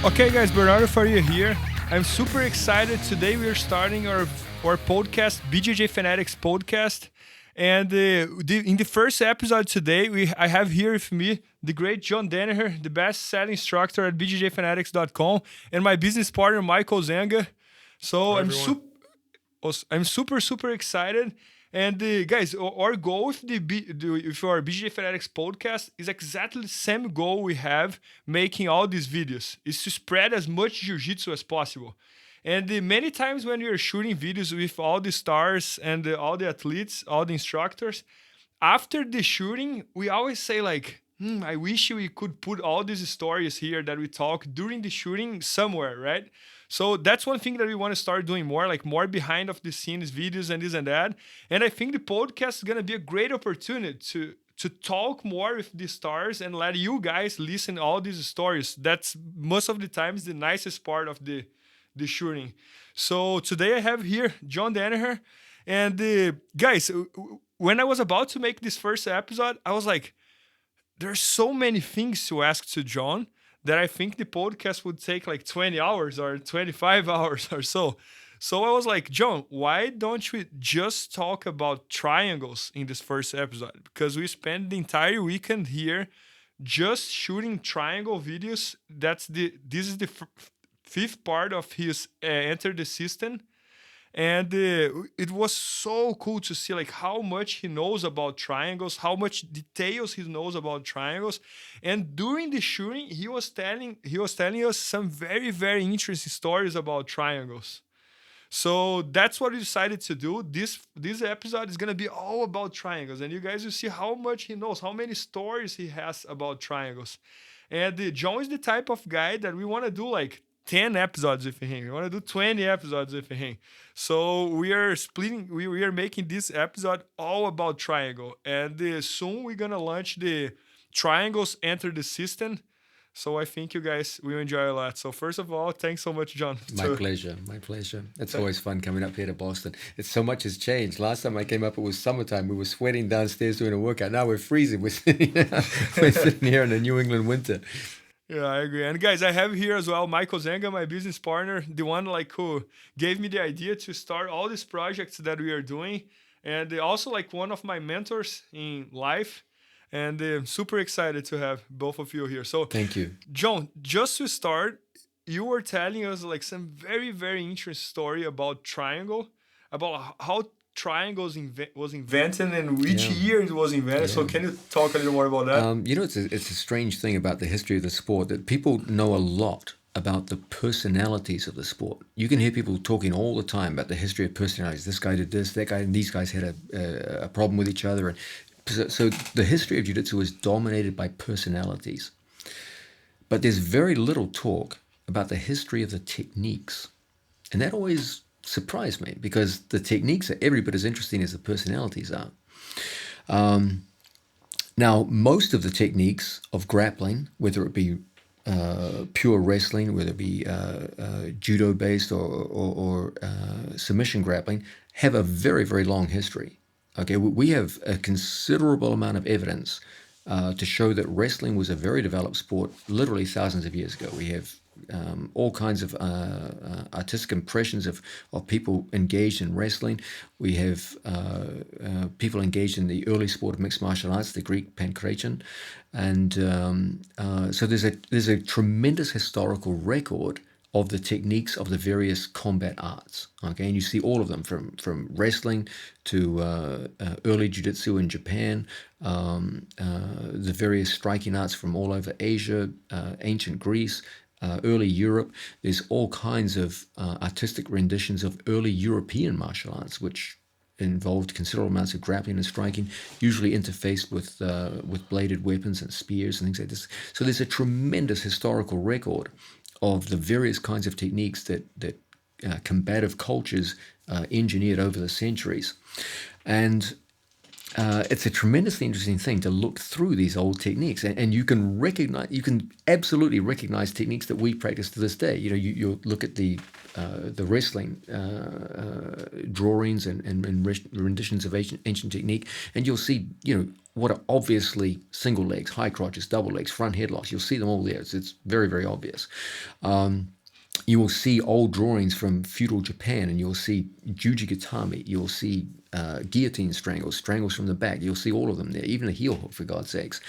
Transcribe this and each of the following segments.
Okay, guys, Bernardo Faria here. I'm super excited. Today we are starting our podcast, BJJ Fanatics podcast. And in the first episode today, I have here with me the great John Danaher, the best-selling instructor at BJJFanatics.com, and my business partner, Michael Zenga. So I'm super excited. And guys, our goal with with our BJJ Fanatics podcast is exactly the same goal we have making all these videos, is to spread as much jiu-jitsu as possible. And many times when you're shooting videos with all the stars and all the athletes, all the instructors, after the shooting, we always say like, I wish we could put all these stories here that we talk during the shooting somewhere, right? So that's one thing that we want to start doing more, like more behind of the scenes videos and this and that. And I think the podcast is going to be a great opportunity to talk more with the stars and let you guys listen all these stories. That's most of the times the nicest part of the shooting. So today I have here John Danaher. And guys, when I was about to make this first episode, I was like, there's so many things to ask to John that I think the podcast would take like 20 hours or 25 hours or so. So I was like, John, why don't we just talk about triangles in this first episode? Because we spent the entire weekend here just shooting triangle videos. This is the fifth part of his Enter the System. And it was so cool to see like how much he knows about triangles, how much details he knows about triangles. And during the shooting, he was telling us some very interesting stories about triangles. So that's what we decided to do. This episode is gonna be all about triangles, and you guys will see how much he knows, how many stories he has about triangles. And John is the type of guy that we want to do like 10 episodes with him. We want to do 20 episodes with him. So we are splitting, we are making this episode all about triangle. And soon we're going to launch the Triangles Enter the System. So I think you guys will enjoy a lot. So first of all, thanks so much, John. My pleasure. It's always fun coming up here to Boston. So much has changed. Last time I came up, it was summertime. We were sweating downstairs doing a workout. Now we're freezing. We're sitting here in the New England winter. Yeah, I agree. And guys, I have here as well Michael Zenga, my business partner, the one like who gave me the idea to start all these projects that we are doing, and also like one of my mentors in life. And super excited to have both of you here. So thank you, John. Just to start, you were telling us like some very interesting story about triangle, about how triangles was invented and which year it was invented. So can you talk a little more about that? It's a strange thing about the history of the sport that people know a lot about the personalities of the sport. You can hear people talking all the time about the history of personalities. This guy did this, that guy, and these guys had a problem with each other. And so the history of jiu-jitsu is dominated by personalities. But there's very little talk about the history of the techniques. And that always surprised me, because the techniques are every bit as interesting as the personalities are. Now, most of the techniques of grappling, whether it be pure wrestling, whether it be judo-based or submission grappling, have a very long history. Okay, we have a considerable amount of evidence to show that wrestling was a very developed sport literally thousands of years ago. We have all kinds of artistic impressions of people engaged in wrestling. We have people engaged in the early sport of mixed martial arts, the Greek pankration. And so there's a tremendous historical record of the techniques of the various combat arts. Okay, and you see all of them from wrestling to early jiu-jitsu in Japan, the various striking arts from all over Asia, ancient Greece, early Europe. There's all kinds of artistic renditions of early European martial arts, which involved considerable amounts of grappling and striking, usually interfaced with bladed weapons and spears and things like this. So there's a tremendous historical record of the various kinds of techniques that combative cultures engineered over the centuries. And it's a tremendously interesting thing to look through these old techniques, and you can absolutely recognize techniques that we practice to this day. You look at the wrestling drawings and renditions of ancient technique, and you'll see what are obviously single legs, high crotches, double legs, front headlocks. You'll see them all there. It's very, very obvious. You will see old drawings from feudal Japan, and you'll see jujigatami. You'll see guillotine strangles from the back. You'll see all of them there, even a heel hook, for God's sakes.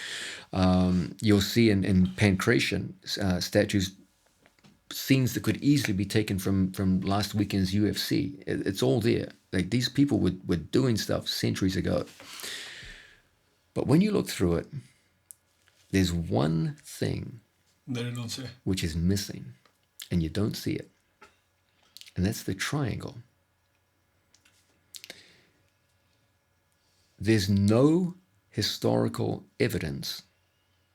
You'll see in pancration statues, scenes that could easily be taken from last weekend's UFC. It's all there. Like, these people were doing stuff centuries ago. But when you look through it, there's one thing which is missing, and you don't see it. And that's the triangle. There's no historical evidence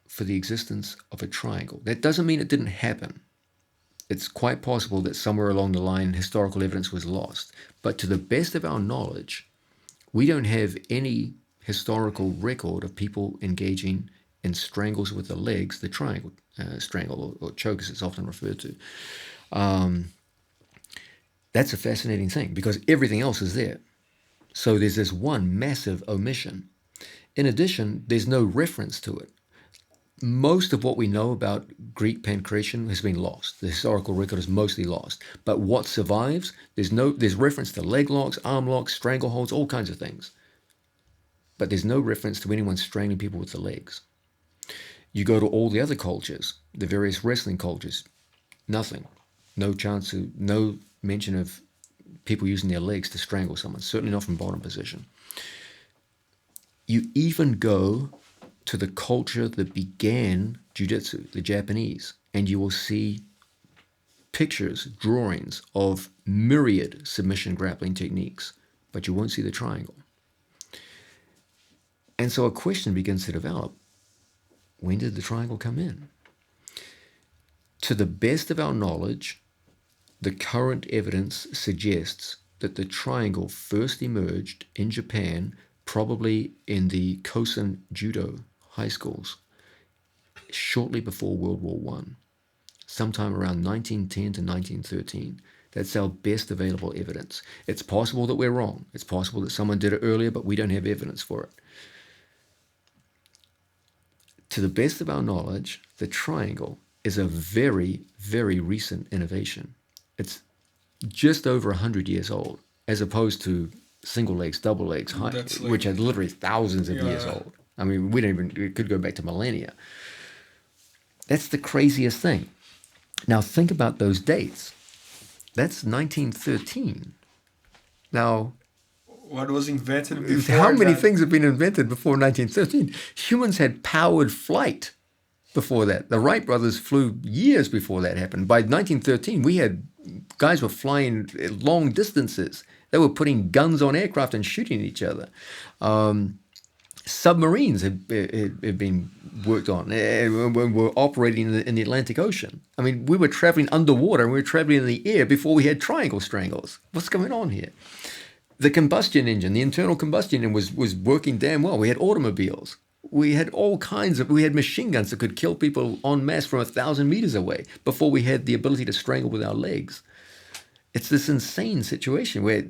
for the existence of a triangle. That doesn't mean it didn't happen. It's quite possible that somewhere along the line historical evidence was lost. But to the best of our knowledge, we don't have any historical record of people engaging in strangles with the legs, the triangle strangle, or choke as it's often referred to. That's a fascinating thing, because everything else is there. So there's this one massive omission. In addition, there's no reference to it. Most of what we know about Greek pancration has been lost. The historical record is mostly lost. But what survives, there's reference to leg locks, arm locks, strangleholds, all kinds of things. But there's no reference to anyone strangling people with the legs. You go to all the other cultures, the various wrestling cultures, nothing. No mention of people using their legs to strangle someone, certainly not from bottom position. You even go to the culture that began jiu-jitsu, the Japanese, and you will see pictures, drawings of myriad submission grappling techniques, but you won't see the triangle. And so a question begins to develop. When did the triangle come in? To the best of our knowledge, the current evidence suggests that the triangle first emerged in Japan, probably in the Kosen Judo high schools, shortly before World War I, sometime around 1910 to 1913. That's our best available evidence. It's possible that we're wrong. It's possible that someone did it earlier, but we don't have evidence for it. To the best of our knowledge, the triangle is a very, very recent innovation. It's just over 100 years old, as opposed to single legs, double legs, which are literally thousands of years old. I mean, it could go back to millennia. That's the craziest thing. Now, think about those dates. That's 1913. Now, what was invented before? How many things have been invented before 1913? Humans had powered flight before that. The Wright brothers flew years before that happened. By 1913, guys were flying long distances. They were putting guns on aircraft and shooting each other. Submarines had been worked on. Were operating in the Atlantic Ocean. I mean, we were traveling underwater and we were traveling in the air before we had triangle strangles. What's going on here? The combustion engine, the internal combustion engine was working damn well. We had automobiles. We had we had machine guns that could kill people en masse from 1,000 meters away before we had the ability to strangle with our legs. It's this insane situation where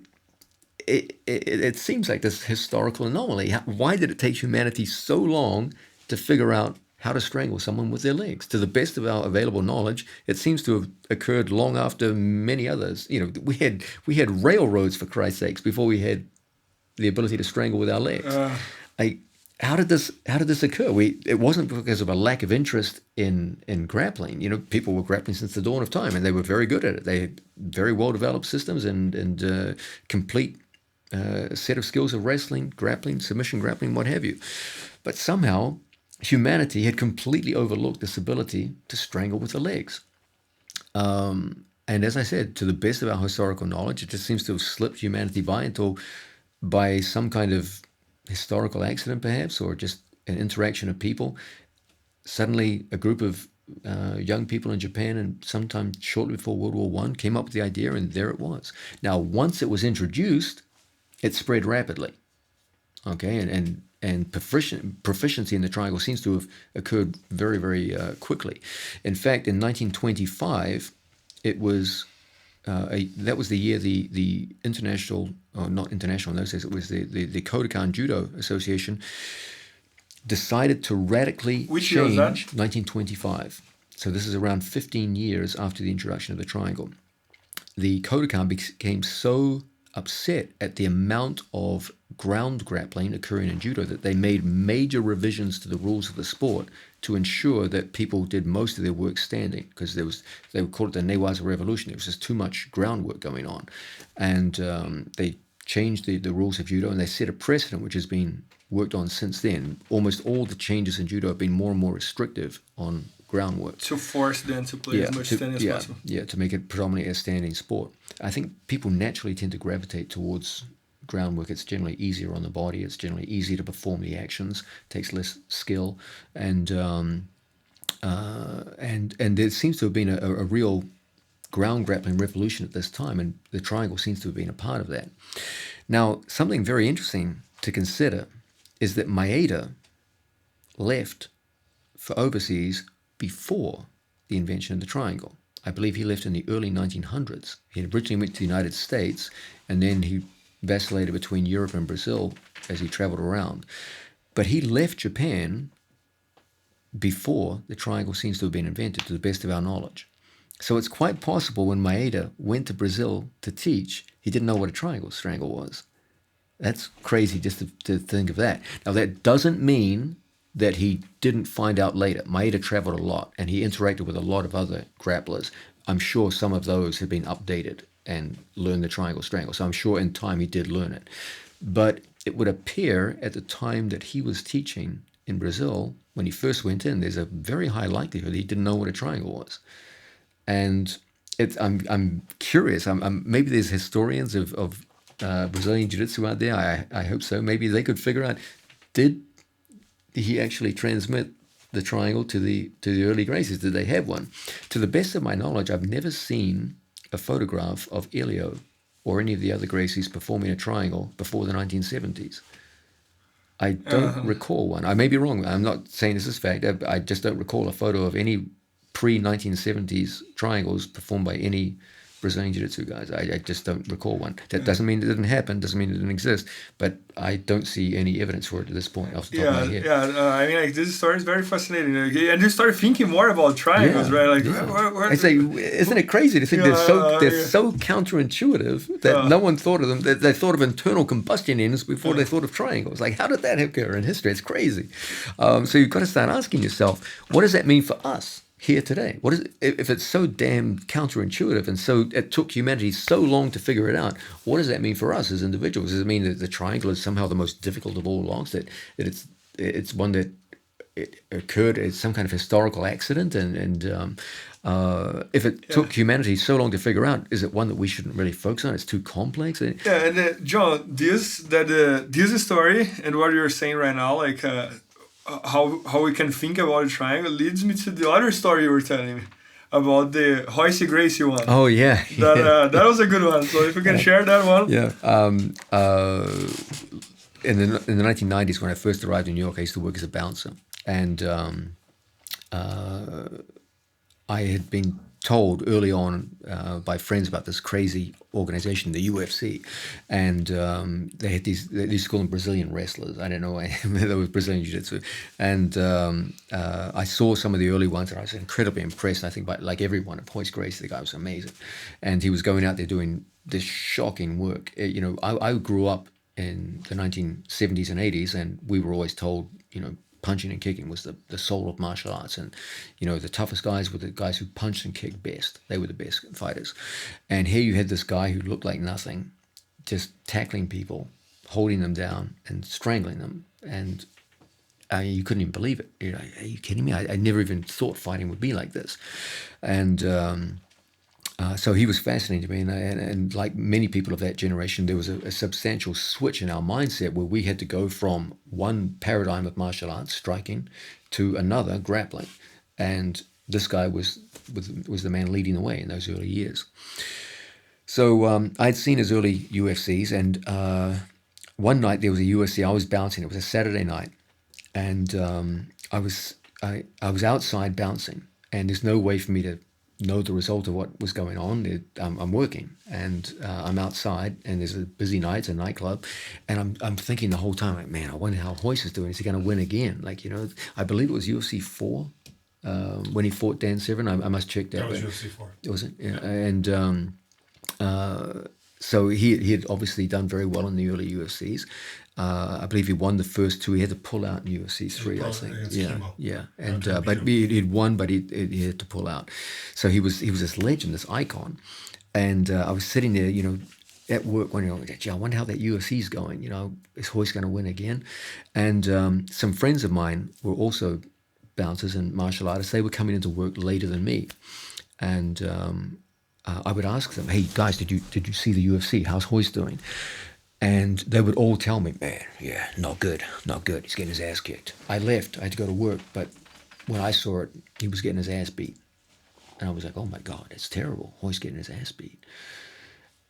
it seems like this historical anomaly. Why did it take humanity so long to figure out how to strangle someone with their legs? To the best of our available knowledge, it seems to have occurred long after many others. You know, we had railroads, for Christ's sakes, before we had the ability to strangle with our legs. How did this occur? It wasn't because of a lack of interest in grappling. You know, people were grappling since the dawn of time, and they were very good at it. They had very well developed systems and complete set of skills of wrestling, grappling, submission grappling, what have you. But somehow humanity had completely overlooked this ability to strangle with the legs. And as I said, to the best of our historical knowledge, it just seems to have slipped humanity by until, by some kind of historical accident perhaps, or just an interaction of people, suddenly a group of young people in Japan, and sometime shortly before World War I, came up with the idea, and there it was. Now, once it was introduced, it spread rapidly. Okay, and proficiency in the triangle seems to have occurred very, very quickly. In fact, in 1925, it was that was the year the international, or not international in those days, it was the Kodokan Judo Association decided to radically Which year was that? change 1925. So this is around 15 years after the introduction of the triangle. The Kodokan became so upset at the amount of ground grappling occurring in judo that they made major revisions to the rules of the sport to ensure that people did most of their work standing, because they would call it the Newaza Revolution. There was just too much groundwork going on. And they changed the rules of judo, and they set a precedent which has been worked on since then. Almost all the changes in judo have been more and more restrictive on groundwork. To force them to play as much standing as possible. Yeah, to make it predominantly a standing sport. I think people naturally tend to gravitate towards groundwork. It's generally easier on the body. It's generally easier to perform the actions. Takes less skill, and there seems to have been a real ground grappling revolution at this time, and the triangle seems to have been a part of that. Now, something very interesting to consider is that Maeda left for overseas before the invention of the triangle. I believe he left in the early 1900s. He originally went to the United States, and then he vacillated between Europe and Brazil as he traveled around. But he left Japan before the triangle seems to have been invented, to the best of our knowledge. So it's quite possible when Maeda went to Brazil to teach, he didn't know what a triangle strangle was. That's crazy just to think of that. Now, that doesn't mean that he didn't find out later. Maeda traveled a lot, and he interacted with a lot of other grapplers. I'm sure some of those have been updated and learned the triangle strangle. So I'm sure in time he did learn it. But it would appear at the time that he was teaching in Brazil, when he first went in, there's a very high likelihood he didn't know what a triangle was. And I'm curious. Maybe there's historians of Brazilian Jiu-Jitsu out there. I hope so. Maybe they could figure out, did he actually transmit the triangle to the early Gracies? Did they have one? To the best of my knowledge, I've never seen a photograph of Elio or any of the other Gracies performing a triangle before the 1970s. I don't recall one. I may be wrong. I'm not saying this is fact. I just don't recall a photo of any pre-1970s triangles performed by any Brazilian Jiu-Jitsu guys. I just don't recall one. That doesn't mean it didn't happen, doesn't mean it didn't exist, but I don't see any evidence for it at this point off the top of my head. I mean, like, this story is very fascinating. And you start thinking more about triangles, right? Like, I say, isn't it crazy to think they're so counterintuitive that no one thought of them, that they thought of internal combustion engines before they thought of triangles. Like, how did that occur in history? It's crazy. So you've got to start asking yourself, what does that mean for us here today? What is it, if it's so damn counterintuitive, and so it took humanity so long to figure it out? What does that mean for us as individuals? Does it mean that the triangle is somehow the most difficult of all logs? That it's one that it occurred as some kind of historical accident? And if it took humanity so long to figure out, is it one that we shouldn't really focus on? It's too complex. John, this story and what you're saying right now, like. How we can think about a triangle leads me to the other story you were telling me about the Royce Gracie one. Oh yeah, that was a good one. So if you can share that one. Yeah. In the 1990s, when I first arrived in New York, I used to work as a bouncer, and I had been told early on by friends about this crazy organization, the UFC, and they had they used to call them Brazilian wrestlers. I don't know why they were Brazilian Jiu-Jitsu, and I saw some of the early ones, and I was incredibly impressed. I think by like everyone, Royce Gracie, the guy was amazing, and he was going out there doing this shocking work. I grew up in the 1970s and 80s, and we were always told, punching and kicking was the soul of martial arts, and the toughest guys were the guys who punched and kicked best. They were the best fighters. And here you had this guy who looked like nothing, just tackling people, holding them down and strangling them, and you couldn't even believe it. Are you kidding me? I never even thought fighting would be like this. And so he was fascinating to me, and like many people of that generation, there was a substantial switch in our mindset where we had to go from one paradigm of martial arts, striking, to another, grappling. And this guy was the man leading the way in those early years. So I'd seen his early UFCs, and one night there was a UFC. I was bouncing. It was a Saturday night, and I was outside bouncing, and there's no way for me to know the result of what was going on. I'm working, and I'm outside, and there's a busy night, it's a nightclub, and I'm thinking the whole time, like, man, I wonder how Hoist is doing. Is he going to win again? Like, I believe it was UFC 4 when he fought Dan Severn. I must check that. That was UFC 4. Was it? Yeah. And so he had obviously done very well in the early UFCs. I believe he won the first two. He had to pull out in UFC 3, I think. Yeah. And but he'd won, but he had to pull out. So he was this legend, this icon. And I was sitting there, at work wondering, gee, I wonder how that UFC's going. Is Hoist going to win again? And some friends of mine were also bouncers and martial artists. They were coming into work later than me, and I would ask them, "Hey guys, did you see the UFC? How's Hoist doing?" And they would all tell me, "Man, yeah, not good. He's getting his ass kicked." I left. I had to go to work, but when I saw it, he was getting his ass beat, and I was like, "Oh my God, it's terrible. Hoist getting his ass beat."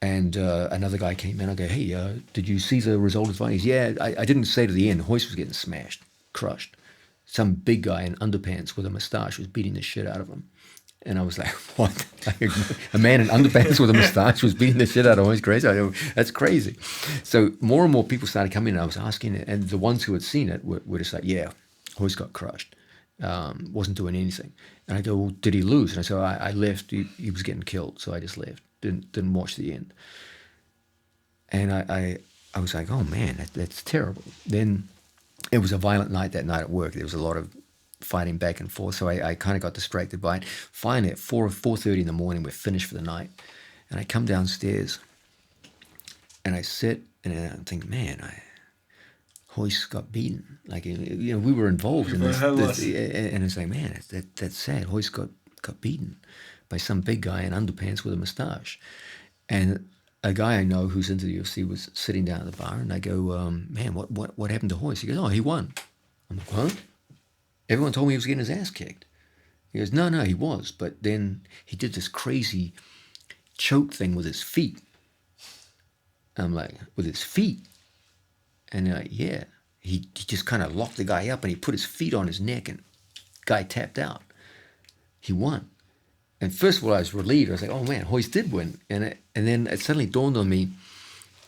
And another guy came in. I go, "Hey, did you see the result of the fight?" He's, "Yeah, I didn't say to the end. Hoist was getting smashed, crushed. Some big guy in underpants with a mustache was beating the shit out of him." And I was like, "What? A man in underpants with a mustache was beating the shit out of him? He's crazy." That's crazy. So more and more people started coming in. I was asking it, and the ones who had seen it were just like, "Yeah, Hoist got crushed. Wasn't doing anything." And I go, "Well, did he lose?" And I said, I left. He was getting killed, so I just left. Didn't watch the end. And I was like, "Oh man, that's terrible." Then it was a violent night that night at work. There was a lot of fighting back and forth, so I kind of got distracted by it. Finally, at 4:30 in the morning, we're finished for the night, and I come downstairs, and I sit, and I think, man, Hoist got beaten. Like, we were involved in this, and it's like, man, that's sad. Hoist got beaten by some big guy in underpants with a mustache. And a guy I know who's into the UFC was sitting down at the bar, and I go, "Man, what happened to Hoist?" He goes, "Oh, he won." I'm like, "Huh?" Everyone told me he was getting his ass kicked. He goes, no, he was. But then he did this crazy choke thing with his feet. I'm like, with his feet? And they're like, yeah. He just kind of locked the guy up, and he put his feet on his neck, and guy tapped out. He won. And first of all, I was relieved. I was like, oh man, Hoist did win. And then it suddenly dawned on me,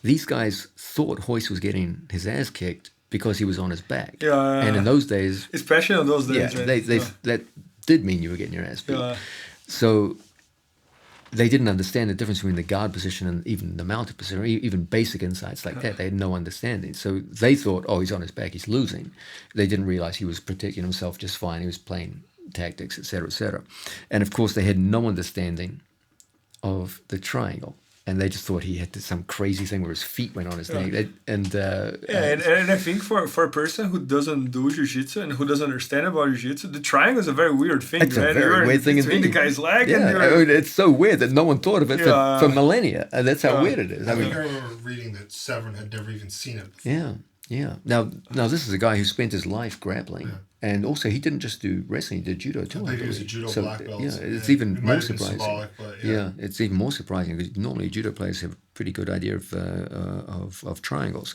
these guys thought Hoist was getting his ass kicked because he was on his back. Yeah. And in those days... Especially in those days, yeah, right? That did mean you were getting your ass beat. Yeah. So they didn't understand the difference between the guard position and even the mounted position, or even basic insights like that. They had no understanding. So they thought, oh, he's on his back, he's losing. They didn't realize he was protecting himself just fine. He was playing tactics, etc., etc. And of course, they had no understanding of the triangle. And they just thought he had some crazy thing where his feet went on his neck. And I think for a person who doesn't do jiu-jitsu and who doesn't understand about jiu-jitsu, the triangle is a very weird thing. It's a very weird thing between the guy's leg. Yeah, and it's so weird that no one thought of it for millennia. And that's how weird it is. I remember reading that Severn had never even seen it before. Yeah. Now this is a guy who spent his life grappling. Yeah. And also, he didn't just do wrestling; he did judo too. I think he was a judo black belt. Yeah, it's even more surprising. But It's even more surprising because normally judo players have a pretty good idea of triangles.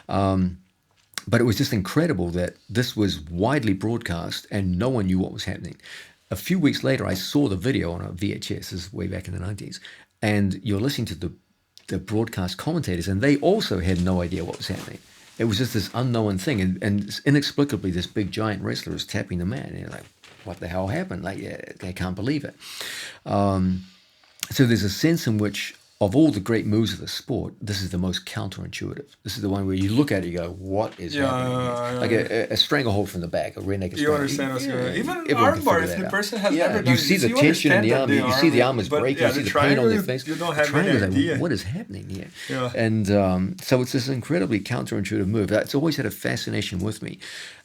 But it was just incredible that this was widely broadcast and no one knew what was happening. A few weeks later, I saw the video on a VHS. This is way back in the 90s, and you're listening to the broadcast commentators, and they also had no idea what was happening. It was just this unknown thing, and inexplicably, this big giant wrestler was tapping the mat, and you're like, "What the hell happened?" Like, they can't believe it. So there's a sense in which, of all the great moves of the sport, this is the most counterintuitive. This is the one where you look at it, you go, "What is happening?" Like a stranglehold from the back, a rear naked You understand what's going on. Even an armbar, if the person has never done you see the tension in the arm, you see the arm is breaking, you see the pain on their face. You don't have any idea. Like, what is happening here? Yeah. And so it's this incredibly counterintuitive move. It's always had a fascination with me.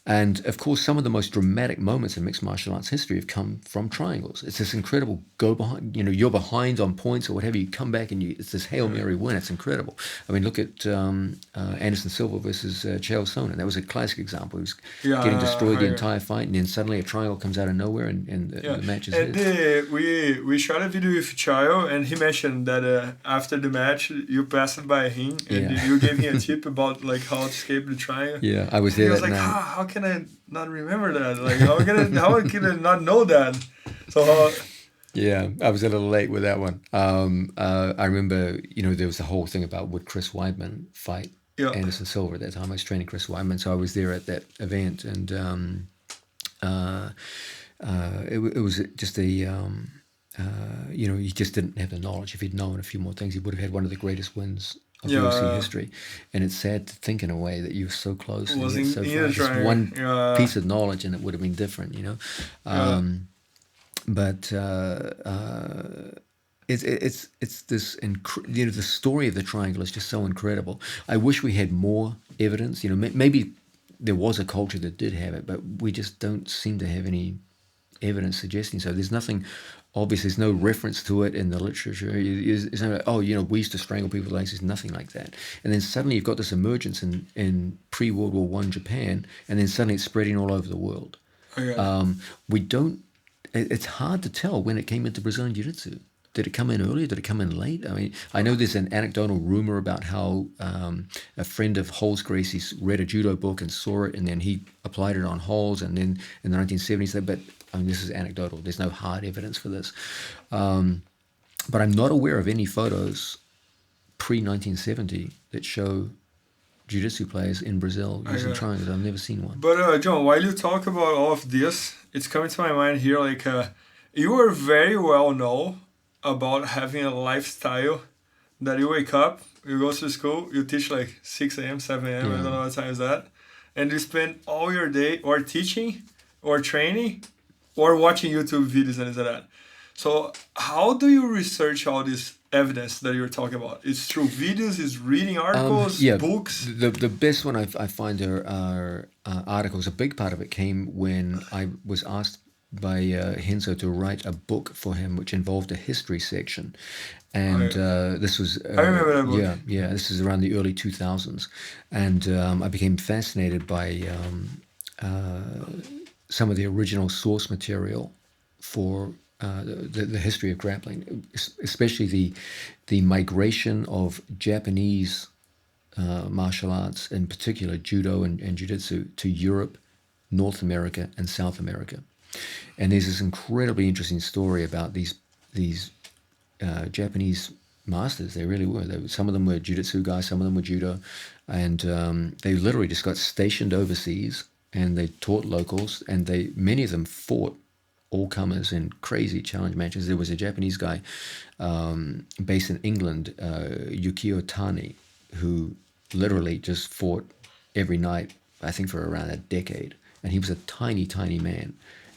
And of course, some of the most dramatic moments in mixed martial arts history have come from triangles. It's this incredible go behind, you're behind on points or whatever, you come back and it's this Hail Mary win. It's incredible. I mean, look at Anderson Silva versus Chael Sonnen. That was a classic example. He was getting destroyed the entire fight, and then suddenly a triangle comes out of nowhere and the match is his. We shot a video with Chael, and he mentioned that after the match, you passed by him and you gave him a tip about like how to escape the triangle. Yeah, I was there. He was like, how can I not remember that? Like, how can I not know that? So Yeah, I was a little late with that one. I remember, there was the whole thing about would Chris Weidman fight Yeah. Anderson Silva at that time. I was training Chris Weidman, so I was there at that event, and it was just he just didn't have the knowledge. If he'd known a few more things, he would have had one of the greatest wins of UFC history. And it's sad to think in a way that you were so close and yet so far. Just one piece of knowledge, and it would have been different, But it's this the story of the triangle is just so incredible. I wish we had more evidence. Maybe there was a culture that did have it, but we just don't seem to have any evidence suggesting so. There's nothing obvious. There's no reference to it in the literature. It's not, we used to strangle people with legs. There's nothing like that. And then suddenly you've got this emergence in pre-World War I Japan, and then suddenly it's spreading all over the world. We don't. It's hard to tell when it came into Brazilian Jiu-Jitsu. Did it come in earlier? Did it come in late? I mean, I know there's an anecdotal rumor about how a friend of Holz Gracie's read a judo book and saw it, and then he applied it on Holz, and then in the 1970s. But this is anecdotal. There's no hard evidence for this. But I'm not aware of any photos pre-1970 that show Jiu-Jitsu players in Brazil using triangles. I've never seen one. But John, while you talk about all of this, it's coming to my mind here, like you are very well known about having a lifestyle that you wake up, you go to school, you teach like 6 a.m., 7 a.m., I don't know what time is that, and you spend all your day or teaching or training or watching YouTube videos and that. So how do you research all this evidence that you're talking about? It's through videos, it's reading articles, books? The best one I find are articles. A big part of it came when I was asked by Henzo to write a book for him, which involved a history section. And this was... I remember that book. Yeah, this is around the early 2000s. And I became fascinated by some of the original source material for the history of grappling, especially the migration of Japanese martial arts, in particular judo and jiu-jitsu, to Europe, North America, and South America. And there's this incredibly interesting story about these Japanese masters. They really were. Some of them were jiu-jitsu guys, some of them were judo, and they literally just got stationed overseas, and they taught locals, and many of them fought all-comers in crazy challenge matches. There was a Japanese guy based in England, Yukio Tani, who literally just fought every night, I think for around a decade. And he was a tiny, tiny man.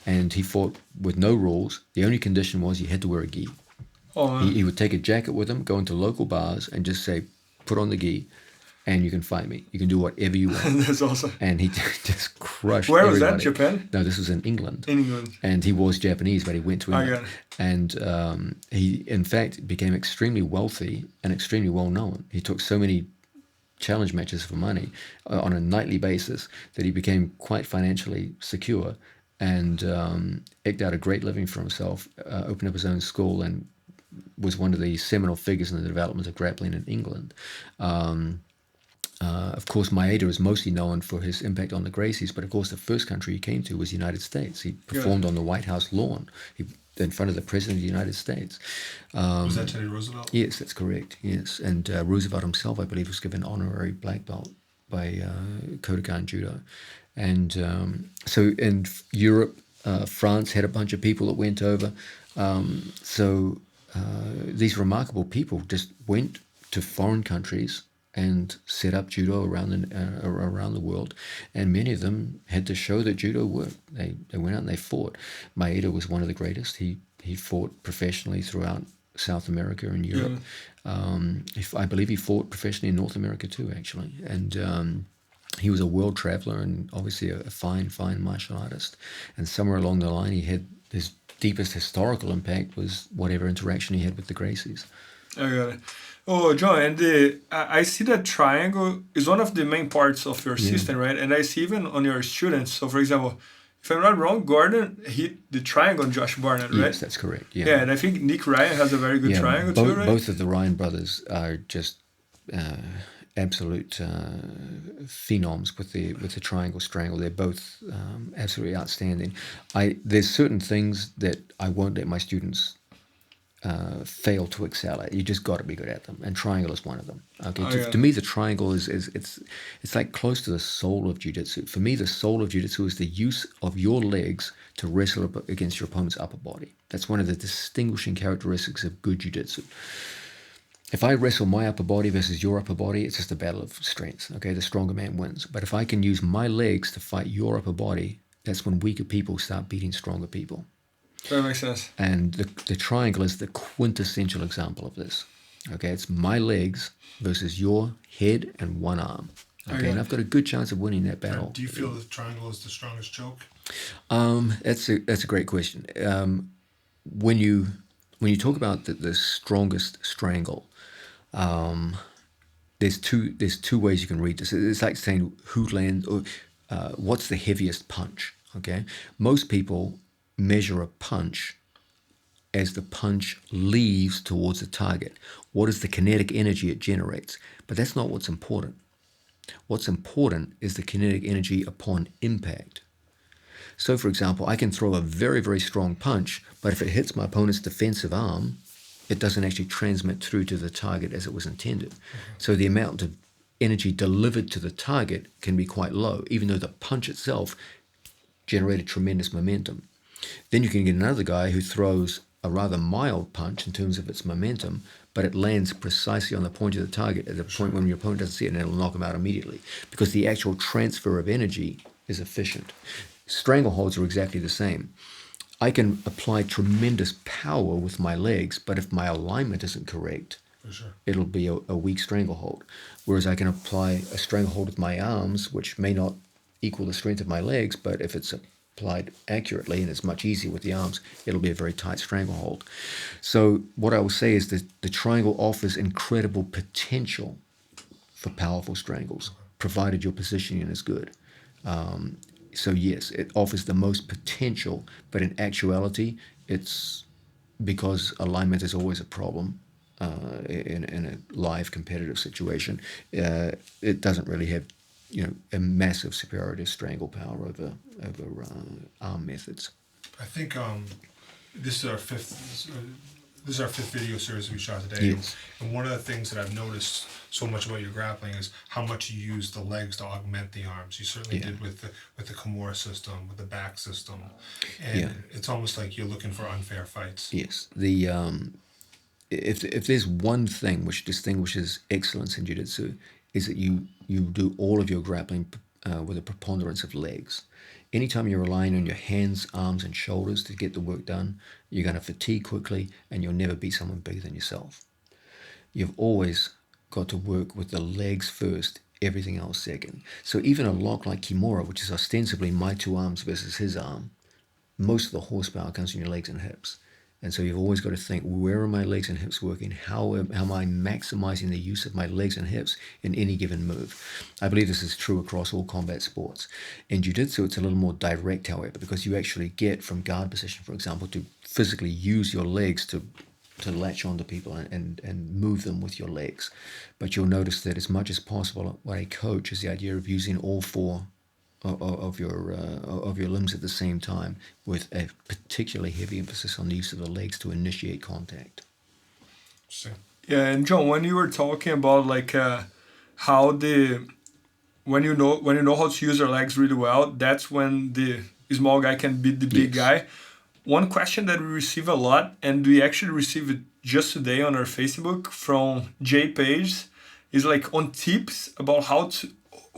And he fought with no rules. The only condition was he had to wear a gi. He would take a jacket with him, go into local bars, and just say, put on the gi, and you can fight me. You can do whatever you want. That's awesome. And he just crushed Where everybody. was that, Japan? No, this was in England. In England. And he was Japanese, but he went to England. And he, in fact, became extremely wealthy and extremely well-known. He took so many challenge matches for money on a nightly basis that he became quite financially secure and eked out a great living for himself, opened up his own school, and was one of the seminal figures in the development of grappling in England. Of course, Maeda is mostly known for his impact on the Gracies, but of course the first country he came to was the United States. He performed on the White House lawn in front of the President of the United States. Was that Teddy Roosevelt? Yes, that's correct, yes. And Roosevelt himself, I believe, was given honorary black belt by Kodokan Judo. And so in Europe, France had a bunch of people that went over. So these remarkable people just went to foreign countries and set up judo around the world, and many of them had to show that judo worked. They went out and they fought. Maeda was one of the greatest. He fought professionally throughout South America and Europe. I believe he fought professionally in North America too, actually. And he was a world traveler and obviously a fine martial artist. And somewhere along the line, he had his deepest historical impact was whatever interaction he had with the Gracies. I got it. Oh, John, and I see that triangle is one of the main parts of your system, right? And I see even on your students. So, for example, if I'm not wrong, Gordon hit the triangle on Josh Barnett, right? Yes, that's correct. Yeah, and I think Nick Ryan has a very good triangle too, right? Both of the Ryan brothers are just absolute phenoms with the triangle strangle. They're both absolutely outstanding. There's certain things that I won't let my students fail to excel at. You just got to be good at them, and triangle is one of them. Okay, Oh, yeah. to me, the triangle is it's like close to the soul of jiu-jitsu. For me, the soul of jiu-jitsu is the use of your legs to wrestle against your opponent's upper body. That's one of the distinguishing characteristics of good jiu-jitsu. If I wrestle my upper body versus your upper body, it's just a battle of strength. Okay, the stronger man wins. But if I can use my legs to fight your upper body, that's when weaker people start beating stronger people. That makes sense. And the triangle is the quintessential example of this. Okay, it's my legs versus your head and one arm. Okay, and I've got a good chance of winning that battle. Do you feel the triangle is the strongest choke? That's a great question. When you talk about the strongest strangle, there's two ways you can read this. It's like saying who lands or what's the heaviest punch. Okay, most people measure a punch as the punch leaves towards the target. What is the kinetic energy it generates? But that's not what's important. What's important is the kinetic energy upon impact. So, for example, I can throw a very, very strong punch, but if it hits my opponent's defensive arm, it doesn't actually transmit through to the target as it was intended. Mm-hmm. So the amount of energy delivered to the target can be quite low, even though the punch itself generated tremendous momentum. Then you can get another guy who throws a rather mild punch in terms of its momentum, but it lands precisely on the point of the target at the point when your opponent doesn't see it, and it'll knock him out immediately because the actual transfer of energy is efficient. Strangleholds are exactly the same. I can apply tremendous power with my legs, but if my alignment isn't correct, it'll be a weak stranglehold. Whereas I can apply a stranglehold with my arms, which may not equal the strength of my legs, but if it's applied accurately, and it's much easier with the arms, it'll be a very tight stranglehold. So what I will say is that the triangle offers incredible potential for powerful strangles, provided your positioning is good. So yes, it offers the most potential, but in actuality, it's because alignment is always a problem in a live competitive situation. It doesn't really have a massive superiority to strangle power over arm methods. I think this is our fifth video series we shot today. Yes. And one of the things that I've noticed so much about your grappling is how much you use the legs to augment the arms. You certainly did with the Kimura system, with the back system, and it's almost like you're looking for unfair fights. Yes. The if there's one thing which distinguishes excellence in jiu-jitsu, is that you do all of your grappling with a preponderance of legs. Anytime you're relying on your hands, arms, and shoulders to get the work done, you're going to fatigue quickly, and you'll never beat someone bigger than yourself. You've always got to work with the legs first, everything else second. So even a lock like Kimura, which is ostensibly my two arms versus his arm, most of the horsepower comes from your legs and hips. And so you've always got to think, where are my legs and hips working? How am I maximizing the use of my legs and hips in any given move? I believe this is true across all combat sports. In jiu-jitsu, it's a little more direct, however, because you actually get from guard position, for example, to physically use your legs to latch onto people and move them with your legs. But you'll notice that as much as possible, what I coach is the idea of using all four of your limbs at the same time, with a particularly heavy emphasis on the use of the legs to initiate contact. Yeah, and John, when you were talking about like how when you know how to use your legs really well, that's when the small guy can beat the big guy. One question that we receive a lot, and we actually received it just today on our Facebook from Jay Page, is like on tips about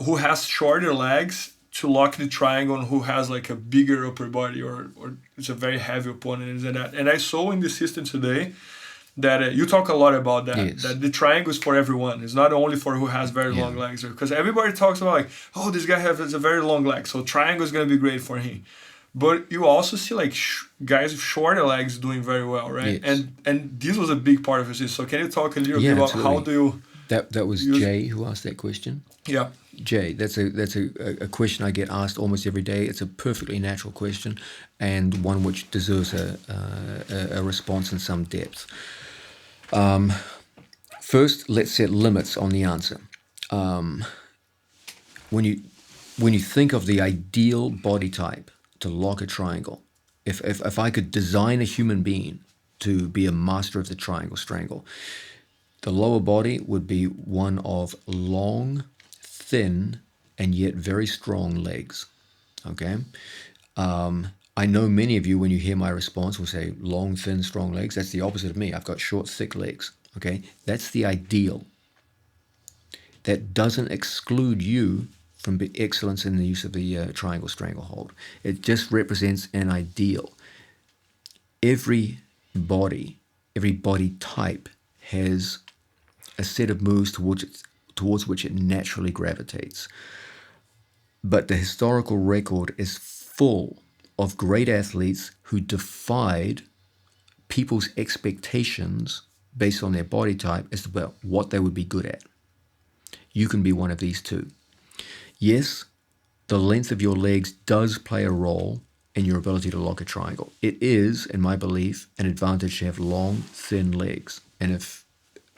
who has shorter legs to lock the triangle and who has like a bigger upper body or it's a very heavy opponent and that. And I saw in the system today that you talk a lot about that, that the triangle is for everyone. It's not only for who has very long legs, because everybody talks about like, oh, this guy has a very long leg, so triangle is going to be great for him. But you also see like guys with shorter legs doing very well, right? Yes. And this was a big part of it. So can you talk a little bit about how do you... That was Jay who asked that question? Yeah. Jay, that's a question I get asked almost every day. It's a perfectly natural question, and one which deserves a response in some depth. First, let's set limits on the answer. When you think of the ideal body type to lock a triangle, if I could design a human being to be a master of the triangle strangle. The lower body would be one of long, thin, and yet very strong legs. Okay? I know many of you, when you hear my response, will say, long, thin, strong legs. That's the opposite of me. I've got short, thick legs. Okay? That's the ideal. That doesn't exclude you from excellence in the use of the triangle stranglehold. It just represents an ideal. Every body type has a set of moves towards which it naturally gravitates. But the historical record is full of great athletes who defied people's expectations based on their body type as to what they would be good at. You can be one of these too. Yes, the length of your legs does play a role in your ability to lock a triangle. It is, in my belief, an advantage to have long, thin legs. And if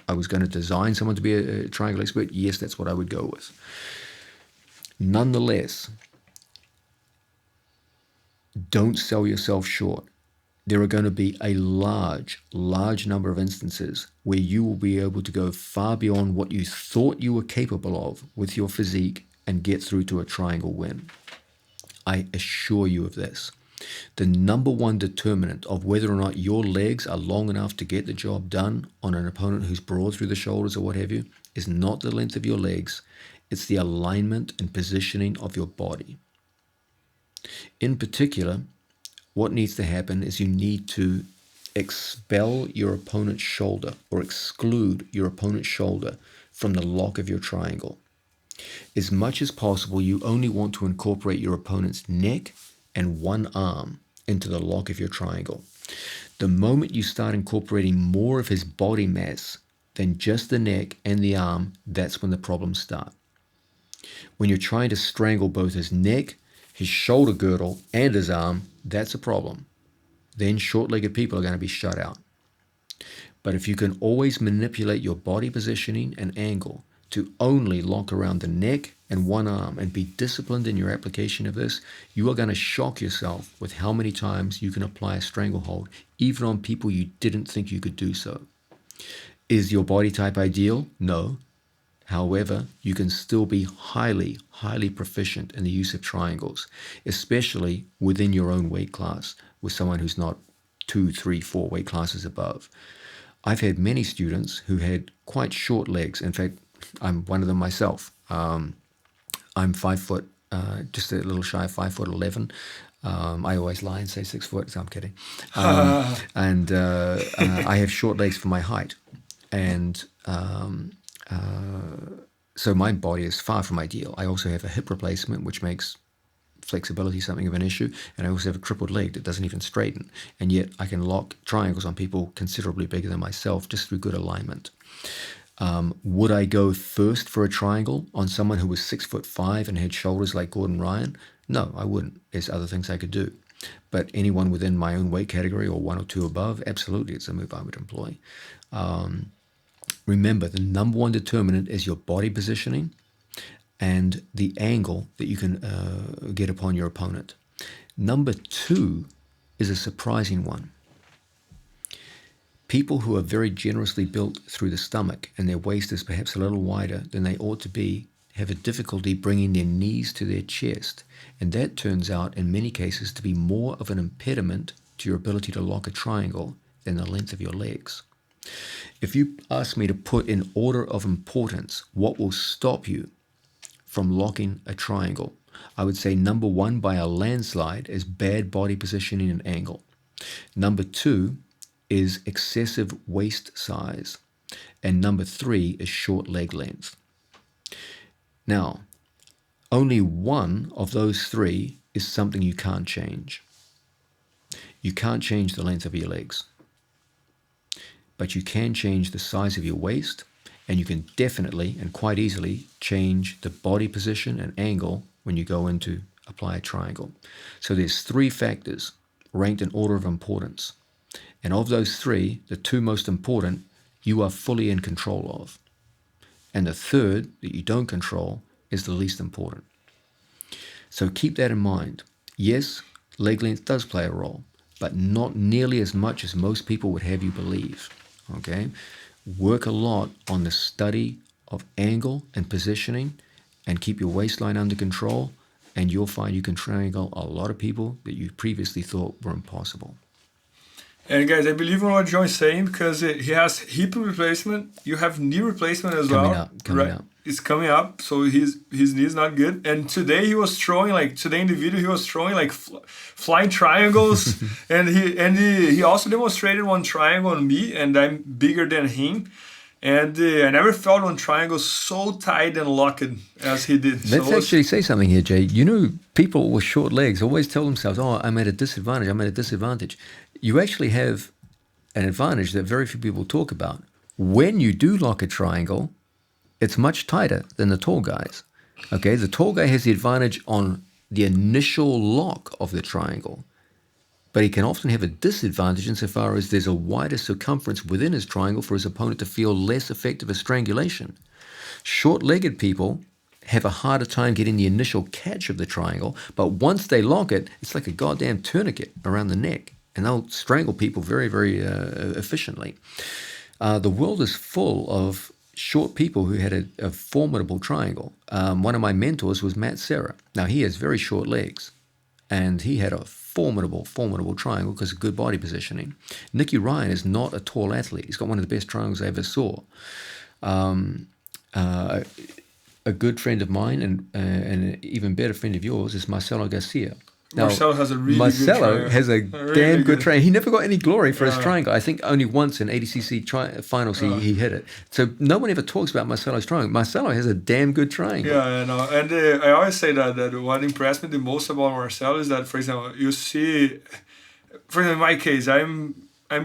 I was going to design someone to be a triangle expert, yes, that's what I would go with. Nonetheless, don't sell yourself short. There are going to be a large number of instances where you will be able to go far beyond what you thought you were capable of with your physique and get through to a triangle win. I assure you of this. The number one determinant of whether or not your legs are long enough to get the job done on an opponent who's broad through the shoulders or what have you is not the length of your legs, it's the alignment and positioning of your body. In particular, what needs to happen is you need to expel your opponent's shoulder or exclude your opponent's shoulder from the lock of your triangle. As much as possible, you only want to incorporate your opponent's neck and one arm into the lock of your triangle. The moment you start incorporating more of his body mass than just the neck and the arm, that's when the problems start. When you're trying to strangle both his neck, his shoulder girdle, and his arm, that's a problem. Then short-legged people are going to be shut out. But if you can always manipulate your body positioning and angle to only lock around the neck and one arm and be disciplined in your application of this, you are going to shock yourself with how many times you can apply a stranglehold, even on people you didn't think you could do so. Is your body type ideal? No. However, you can still be highly proficient in the use of triangles, especially within your own weight class with someone who's not 2, 3, 4 weight classes above. I've had many students who had quite short legs. In fact, I'm one of them myself. I'm 5 foot, just a little shy of 5'11". I always lie and say 6 foot, so I'm kidding. And I have short legs for my height. And so my body is far from ideal. I also have a hip replacement, which makes flexibility something of an issue. And I also have a crippled leg that doesn't even straighten. And yet I can lock triangles on people considerably bigger than myself just through good alignment. Would I go first for a triangle on someone who was 6'5" and had shoulders like Gordon Ryan? No, I wouldn't. There's other things I could do. But anyone within my own weight category or 1 or 2 above, absolutely, it's a move I would employ. Remember, the number one determinant is your body positioning and the angle that you can get upon your opponent. Number 2 is a surprising one. People who are very generously built through the stomach and their waist is perhaps a little wider than they ought to be have a difficulty bringing their knees to their chest. And that turns out in many cases to be more of an impediment to your ability to lock a triangle than the length of your legs. If you ask me to put in order of importance what will stop you from locking a triangle, I would say number 1 by a landslide is bad body positioning and angle. Number 2 is excessive waist size. And number 3 is short leg length. Now, only one of those 3 is something you can't change. You can't change the length of your legs. But you can change the size of your waist, and you can definitely and quite easily change the body position and angle when you go in to apply a triangle. So there's 3 factors ranked in order of importance. And of those 3, the 2 most important, you are fully in control of. And the 3rd that you don't control is the least important. So keep that in mind. Yes, leg length does play a role, but not nearly as much as most people would have you believe. Okay? Work a lot on the study of angle and positioning and keep your waistline under control, and you'll find you can triangle a lot of people that you previously thought were impossible. And guys, I believe in what John is saying because he has hip replacement. You have knee replacement as well. Coming up. It's coming up, so his knee is not good. And today he was throwing today in the video he was throwing flying triangles, and he also demonstrated one triangle on me, and I'm bigger than him. And I never felt one triangle so tight and locked as he did. Let's actually say something here, Jay. You know, people with short legs always tell themselves, "Oh, I'm at a disadvantage." You actually have an advantage that very few people talk about. When you do lock a triangle, it's much tighter than the tall guys. Okay, the tall guy has the advantage on the initial lock of the triangle, but he can often have a disadvantage insofar as there's a wider circumference within his triangle for his opponent to feel less effective as strangulation. Short-legged people have a harder time getting the initial catch of the triangle, but once they lock it, it's like a goddamn tourniquet around the neck, and they'll strangle people very, very efficiently. The world is full of short people who had a formidable triangle. One of my mentors was Matt Serra. Now, he has very short legs, and he had a formidable triangle because of good body positioning. Nicky Ryan is not a tall athlete. He's got one of the best triangles I ever saw. A good friend of mine and an even better friend of yours is Marcelo Garcia. Now, Marcelo has a really good triangle. Has a damn good triangle. He never got any glory for his triangle. I think only once in ADCC finals he hit it. So no one ever talks about Marcelo's triangle. Marcelo has a damn good triangle. Yeah, I know. And I always say that what impressed me the most about Marcelo is that, for example, you see, for example, in my case, I'm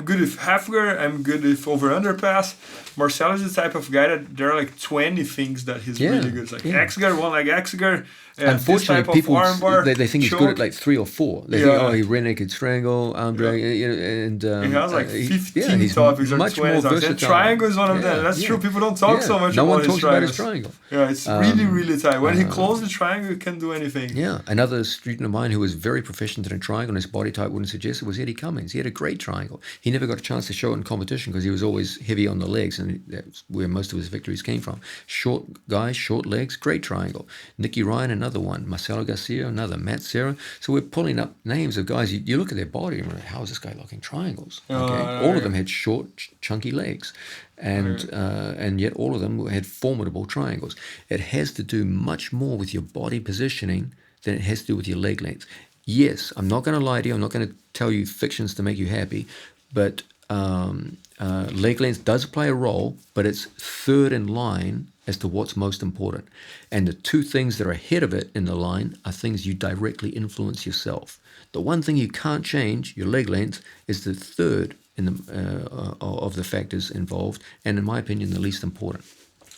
good with half guard, I'm good with over underpass. Marcelo is the type of guy that there are like 20 things that he's really good. It's like X guard, one leg X guard. Unfortunately, people they think he's good at like 3 or 4. They think, he rear naked strangle, arm drag, and he has like 15 topics or much 20 more topics. And triangle is one of them. That's true. People don't talk so much about his triangle. Yeah, it's really tight. When he closes the triangle, he can do anything. Yeah, another student of mine who was very proficient in a triangle and his body type wouldn't suggest it was Eddie Cummings. He had a great triangle. He never got a chance to show it in competition because he was always heavy on the legs, and that's where most of his victories came from. Short guys, short legs, great triangle. Nicky Ryan, another one. Marcelo Garcia, another. Matt Serra. So we're pulling up names of guys. You look at their body and you're like, how is this guy locking triangles? Okay? All of them had short, chunky legs. And yet all of them had formidable triangles. It has to do much more with your body positioning than it has to do with your leg length. Yes, I'm not going to lie to you. I'm not going to tell you fictions to make you happy, but leg length does play a role, but it's third in line as to what's most important. And the two things that are ahead of it in the line are things you directly influence yourself. The one thing you can't change, your leg length, is the third in the of the factors involved, and in my opinion, the least important.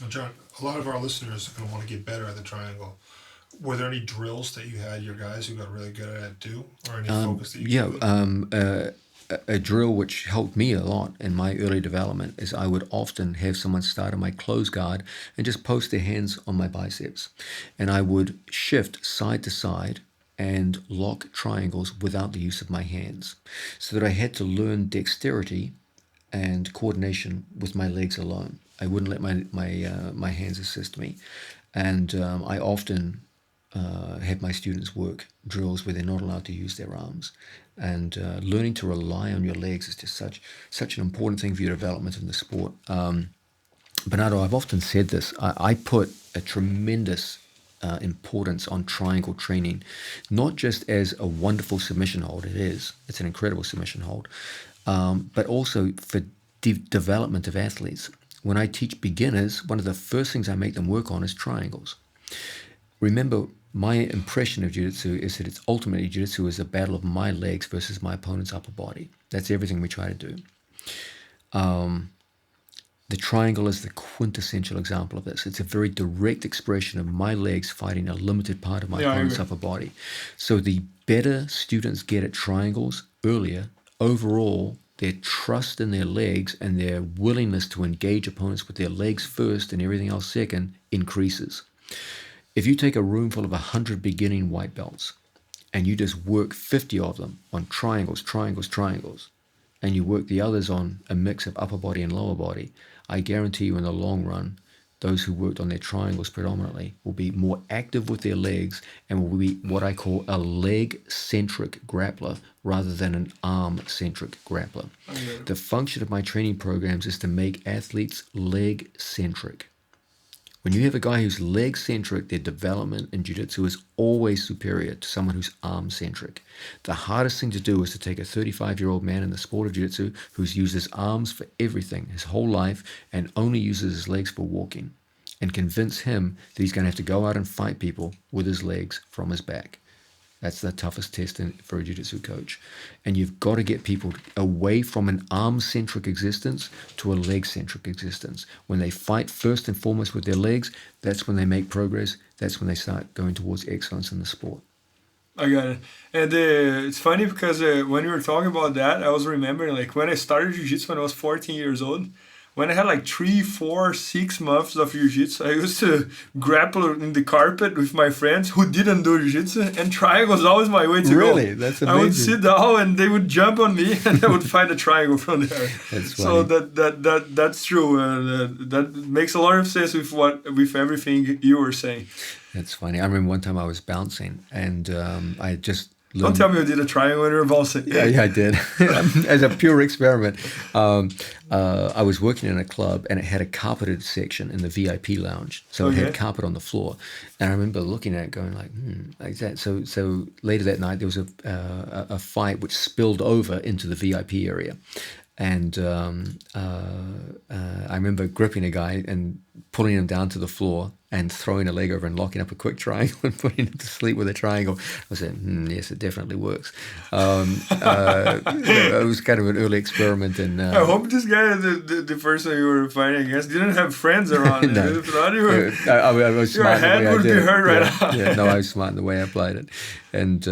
Now, John, a lot of our listeners are going to want to get better at the triangle. Were there any drills that you had your guys who got really good at it do, or any focus that you a drill which helped me a lot in my early development is I would often have someone start on my closed guard and just post their hands on my biceps. And I would shift side to side and lock triangles without the use of my hands, so that I had to learn dexterity and coordination with my legs alone. I wouldn't let my hands assist me. And I often have my students work drills where they're not allowed to use their arms. And learning to rely on your legs is just such an important thing for your development in the sport. Bernardo, I've often said this. I put a tremendous importance on triangle training, not just as a wonderful submission hold. It's an incredible submission hold, but also for development of athletes. When I teach beginners, one of the first things I make them work on is triangles. Remember, my impression of jiu-jitsu is that it's ultimately jiu-jitsu is a battle of my legs versus my opponent's upper body. That's everything we try to do. The triangle is the quintessential example of this. It's a very direct expression of my legs fighting a limited part of my opponent's upper body. So the better students get at triangles earlier, overall, their trust in their legs and their willingness to engage opponents with their legs first and everything else second increases. If you take a room full of 100 beginning white belts and you just work 50 of them on triangles, and you work the others on a mix of upper body and lower body, I guarantee you in the long run, those who worked on their triangles predominantly will be more active with their legs and will be what I call a leg-centric grappler rather than an arm-centric grappler. Okay. The function of my training programs is to make athletes leg-centric. When you have a guy who's leg-centric, their development in jiu-jitsu is always superior to someone who's arm-centric. The hardest thing to do is to take a 35-year-old man in the sport of jiu-jitsu who's used his arms for everything his whole life and only uses his legs for walking, and convince him that he's going to have to go out and fight people with his legs from his back. That's the toughest test for a jiu-jitsu coach. And you've got to get people away from an arm-centric existence to a leg-centric existence. When they fight first and foremost with their legs, that's when they make progress. That's when they start going towards excellence in the sport. I got it. And it's funny because when you were talking about that, I was remembering like when I started jiu-jitsu when I was 14 years old. When I had like 3, 4, 6 months of jiu-jitsu, I used to grapple in the carpet with my friends who didn't do jiu-jitsu, and triangle was always my way to go. Really? That's amazing. I would sit down and they would jump on me and I would find a triangle from there. That's so funny. that's true. That makes a lot of sense with everything you were saying. That's funny. I remember one time I was bouncing and I just Don't tell me you did a triangle when you were bouncing. Yeah, I did. As a pure experiment. I was working in a club and it had a carpeted section in the VIP lounge. So it had carpet on the floor. And I remember looking at it going like that. So later that night there was a fight which spilled over into the VIP area. And I remember gripping a guy and pulling him down to the floor and throwing a leg over and locking up a quick triangle and putting him to sleep with a triangle. I said, yes, it definitely works. It was kind of an early experiment. And I hope this guy, the person you were fighting against, didn't have friends around. No. If not, I was your smart head in the way would I did be it. hurt right now. Yeah, no, I was smart in the way I applied it. And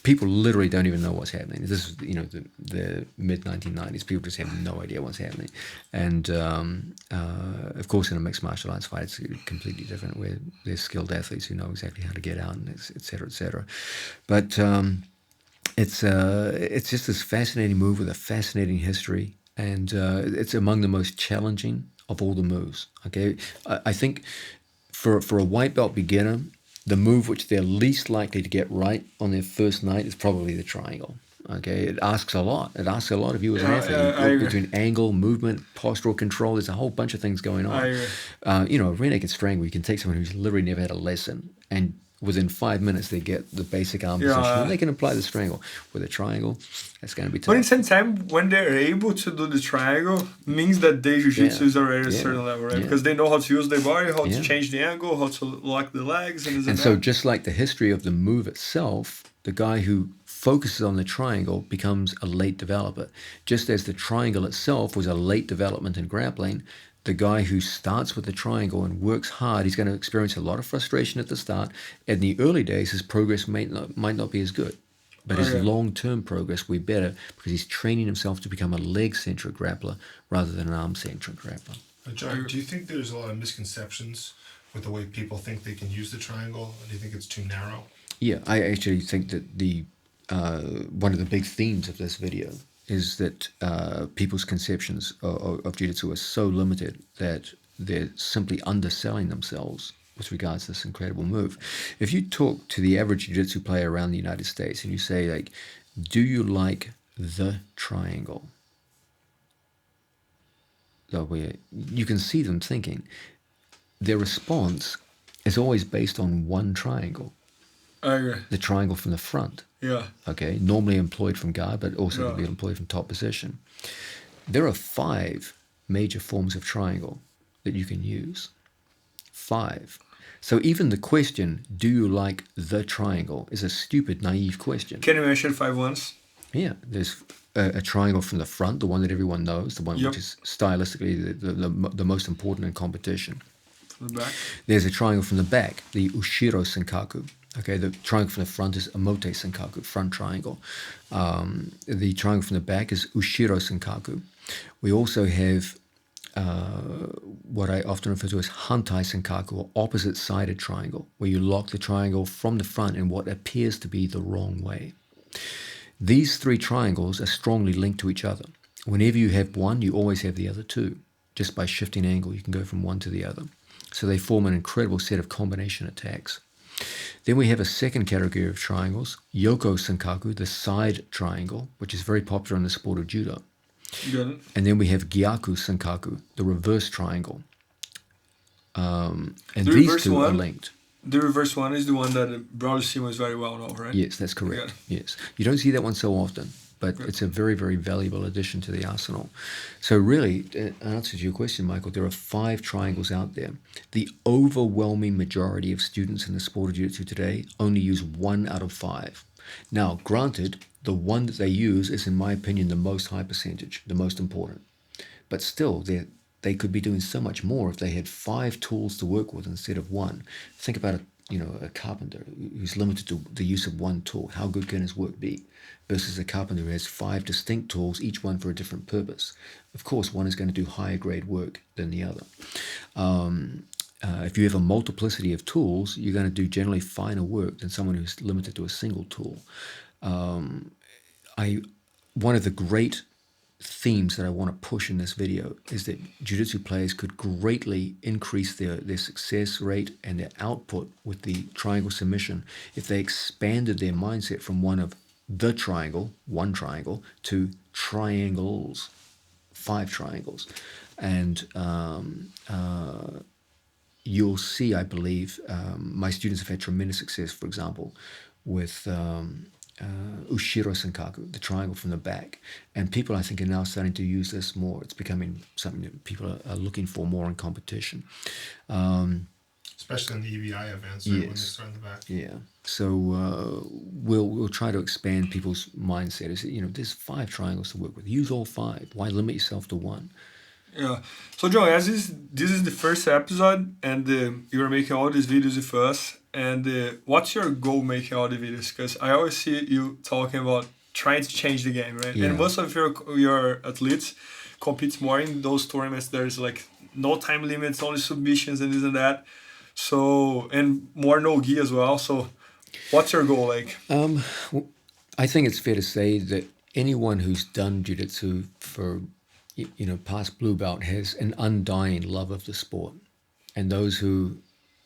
people literally don't even know what's happening. This is, the mid 1990s. People just have no idea what's happening. And of course, in a mixed martial arts fight, it's completely different. Where there's skilled athletes who know exactly how to get out, and et cetera, et cetera. But it's just this fascinating move with a fascinating history, and it's among the most challenging of all the moves. Okay, I think for a white belt beginner, the move which they're least likely to get right on their first night is probably the triangle. Okay, it asks a lot. It asks a lot of you as an athlete. Between angle, movement, postural control, there's a whole bunch of things going on. A rear naked strangle, you can take someone who's literally never had a lesson, and within 5 minutes they get the basic arm position, and they can apply the strangle. With a triangle, that's going to be tough. But at the same time, when they're able to do the triangle, means that their jiu-jitsu is already at a certain level, right? Because they know how to use their body, how to change the angle, how to lock the legs, and so just like the history of the move itself, the guy who focuses on the triangle becomes a late developer. Just as the triangle itself was a late development in grappling, the guy who starts with the triangle and works hard, he's going to experience a lot of frustration at the start. In the early days, his progress might not be as good. But his long-term progress will be better because he's training himself to become a leg-centric grappler rather than an arm-centric grappler. John, do you think there's a lot of misconceptions with the way people think they can use the triangle? Do you think it's too narrow? Yeah, I actually think that the one of the big themes of this video is that people's conceptions of jiu-jitsu are so limited that they're simply underselling themselves with regards to this incredible move. If you talk to the average jiu-jitsu player around the United States and you say, like, do you like the triangle? You can see them thinking. Their response is always based on one triangle. The triangle from the front. Yeah. Okay, normally employed from guard, but also can be employed from top position. There are 5 major forms of triangle that you can use. 5. So even the question, do you like the triangle, is a stupid, naive question. Can you mention 5 ones? Yeah, there's a triangle from the front, the one that everyone knows, the one which is stylistically the most important in competition. From the back? There's a triangle from the back, the Ushiro Senkaku. Okay, the triangle from the front is Omote Senkaku, front triangle. The triangle from the back is Ushiro Senkaku. We also have what I often refer to as Hantai Senkaku, or opposite-sided triangle, where you lock the triangle from the front in what appears to be the wrong way. These three triangles are strongly linked to each other. Whenever you have one, you always have the other two. Just by shifting angle, you can go from one to the other. So they form an incredible set of combination attacks. Then we have a second category of triangles, Yoko Senkaku, the side triangle, which is very popular in the sport of judo. Good. And then we have Gyaku Senkaku, the reverse triangle. And The these reverse two are one? linked. The reverse one is the one that Bernardo Faria is very well known, right? Yes, that's correct. Yes. You don't see that one so often, but it's a very, very valuable addition to the arsenal. So really, in answer to your question, Michael, there are 5 triangles out there. The overwhelming majority of students in the sport of jiu-jitsu today only use 1 out of 5. Now, granted, the one that they use is, in my opinion, the most high percentage, the most important. But still, they could be doing so much more if they had 5 tools to work with instead of 1. Think about a carpenter who's limited to the use of 1 tool. How good can his work be? Versus a carpenter who has 5 distinct tools, each one for a different purpose. Of course, one is going to do higher grade work than the other. If you have a multiplicity of tools, you're going to do generally finer work than someone who's limited to a single tool. One of the great themes that I want to push in this video is that jiu-jitsu players could greatly increase their success rate and their output with the triangle submission if they expanded their mindset from one of the triangle, 1 triangle, to triangles, 5 triangles. And you'll see, I believe, my students have had tremendous success, for example, with Ushiro Senkaku, the triangle from the back. And people, I think, are now starting to use this more. It's becoming something that people are looking for more in competition. Especially in the EBI events, right, when they start in the back. Yeah. So we'll try to expand people's mindset. Is there's 5 triangles to work with. Use all 5. Why limit yourself to 1? Yeah. So, John, as this is the first episode, and you're making all these videos with us. And what's your goal making all the videos? Because I always see you talking about trying to change the game, right? Yeah. And most of your athletes compete more in those tournaments. There's like no time limits, only submissions and this and that. So, and more no-gi as well. So, what's your goal like? I think it's fair to say that anyone who's done jiu-jitsu for past blue belt has an undying love of the sport, and those who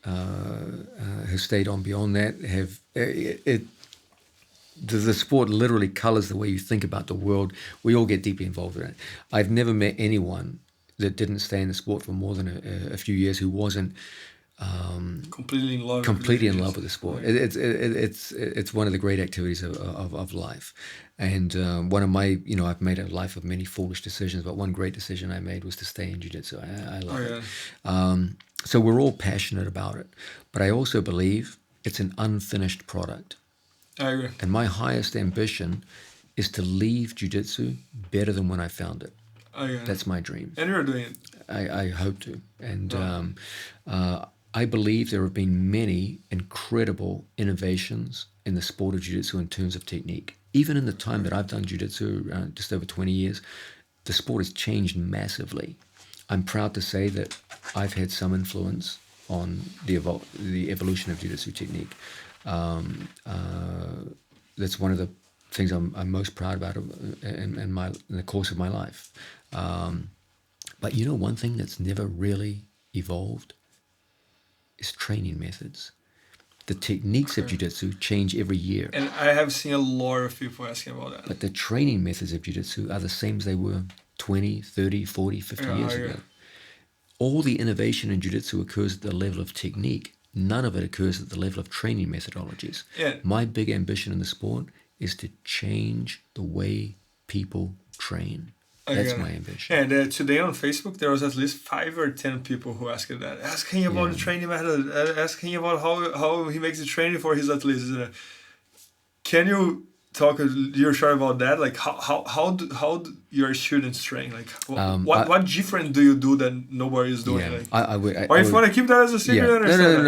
have stayed on beyond that have the sport literally colors the way you think about the world. We all get deeply involved in it. I've never met anyone that didn't stay in the sport for more than a few years who wasn't completely in love with the sport. It's one of the great activities of life. And one of my, I've made a life of many foolish decisions, but one great decision I made was to stay in jiu-jitsu. I love it. So we're all passionate about it. But I also believe it's an unfinished product. I agree. And my highest ambition is to leave jiu-jitsu better than when I found it. That's my dream. And you're doing it. I hope to. And I believe there have been many incredible innovations in the sport of jiu-jitsu in terms of technique. Even in the time that I've done jiu-jitsu, just over 20 years, the sport has changed massively. I'm proud to say that I've had some influence on the evolution of jiu-jitsu technique. That's one of the things I'm most proud about in the course of my life. But one thing that's never really evolved is training methods. The techniques of jiu-jitsu change every year. And I have seen a lot of people asking about that. But the training methods of jiu-jitsu are the same as they were 20, 30, 40, 50 years ago. All the innovation in jiu-jitsu occurs at the level of technique. None of it occurs at the level of training methodologies. Yeah. My big ambition in the sport is to change the way people train. That's my ambition. And today on Facebook, there was at least 5 or 10 people who asked that. Asking about the training method, asking about how he makes the training for his athletes. Can you talk a little short about that? Like how do your students train? Like what different do you do that nobody is doing? Yeah, like, I would. Or if you want to keep that as a secret, Yeah. I understand.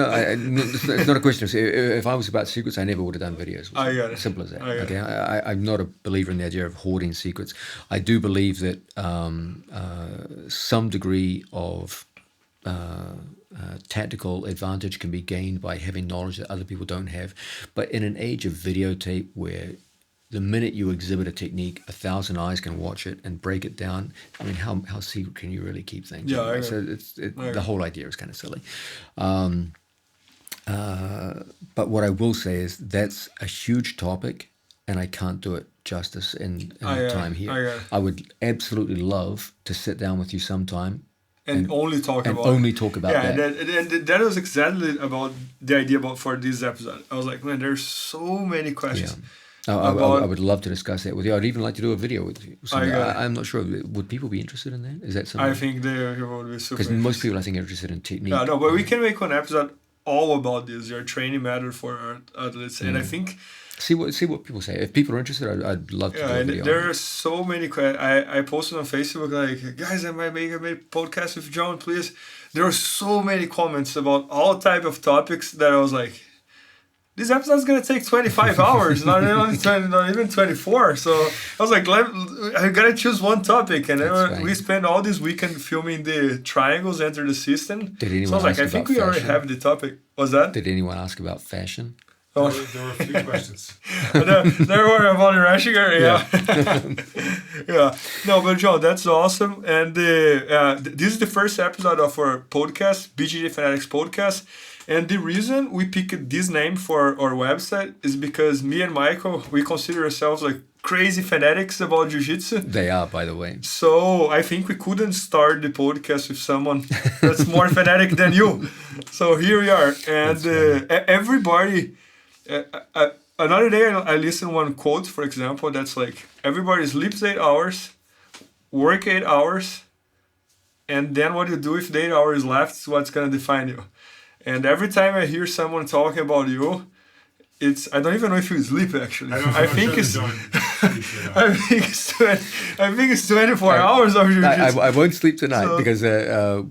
No. It's not a question. If I was about secrets, I never would have done videos. I got it. Simple as that. I got Okay. I'm not a believer in the idea of hoarding secrets. I do believe that some degree of tactical advantage can be gained by having knowledge that other people don't have. But in an age of videotape where the minute you exhibit a technique, 1,000 eyes can watch it and break it down. I mean, how secret can you really keep things? Yeah, anyway? So the whole idea is kind of silly. But what I will say is that's a huge topic, and I can't do it justice in time here. I would absolutely love to sit down with you sometime and only talk about that. And that was exactly about the idea for this episode. I was like, man, there's so many questions. Yeah. I would love to discuss that with you. I'd even like to do a video with you. I'm not sure. Would people be interested in that? Is that something? I think they would be super. Because most people, I think, are interested in technique. No, but we can make one episode all about this. Your training method for our athletes, and I think. See what people say. If people are interested, I'd love to do a video. There are so many questions. I posted on Facebook like, guys, I might make a podcast with John, please. There are so many comments about all type of topics that I was like, this episode's gonna take 25 hours, not even 24. So I was like, I gotta choose one topic, and we spent all this weekend filming the triangles enter the system. Did anyone so I was like, I think we already have the topic. Was that? Did anyone ask about fashion? There were a few questions. there were about Rashiger, yeah. No, but Joe, that's awesome. And this is the first episode of our podcast, BJJ Fanatics Podcast. And the reason we picked this name for our website is because me and Michael, we consider ourselves like crazy fanatics about jiu-jitsu. They are, by the way. So I think we couldn't start the podcast with someone that's more fanatic than you. So here we are. And everybody... another day I listened one quote, for example, that's like, everybody sleeps 8 hours, work 8 hours, and then what you do with the 8 hours left is what's going to define you. And every time I hear someone talking about you, I don't even know if you sleep actually. I think it's 24 hours of jiu-jitsu. I won't sleep tonight because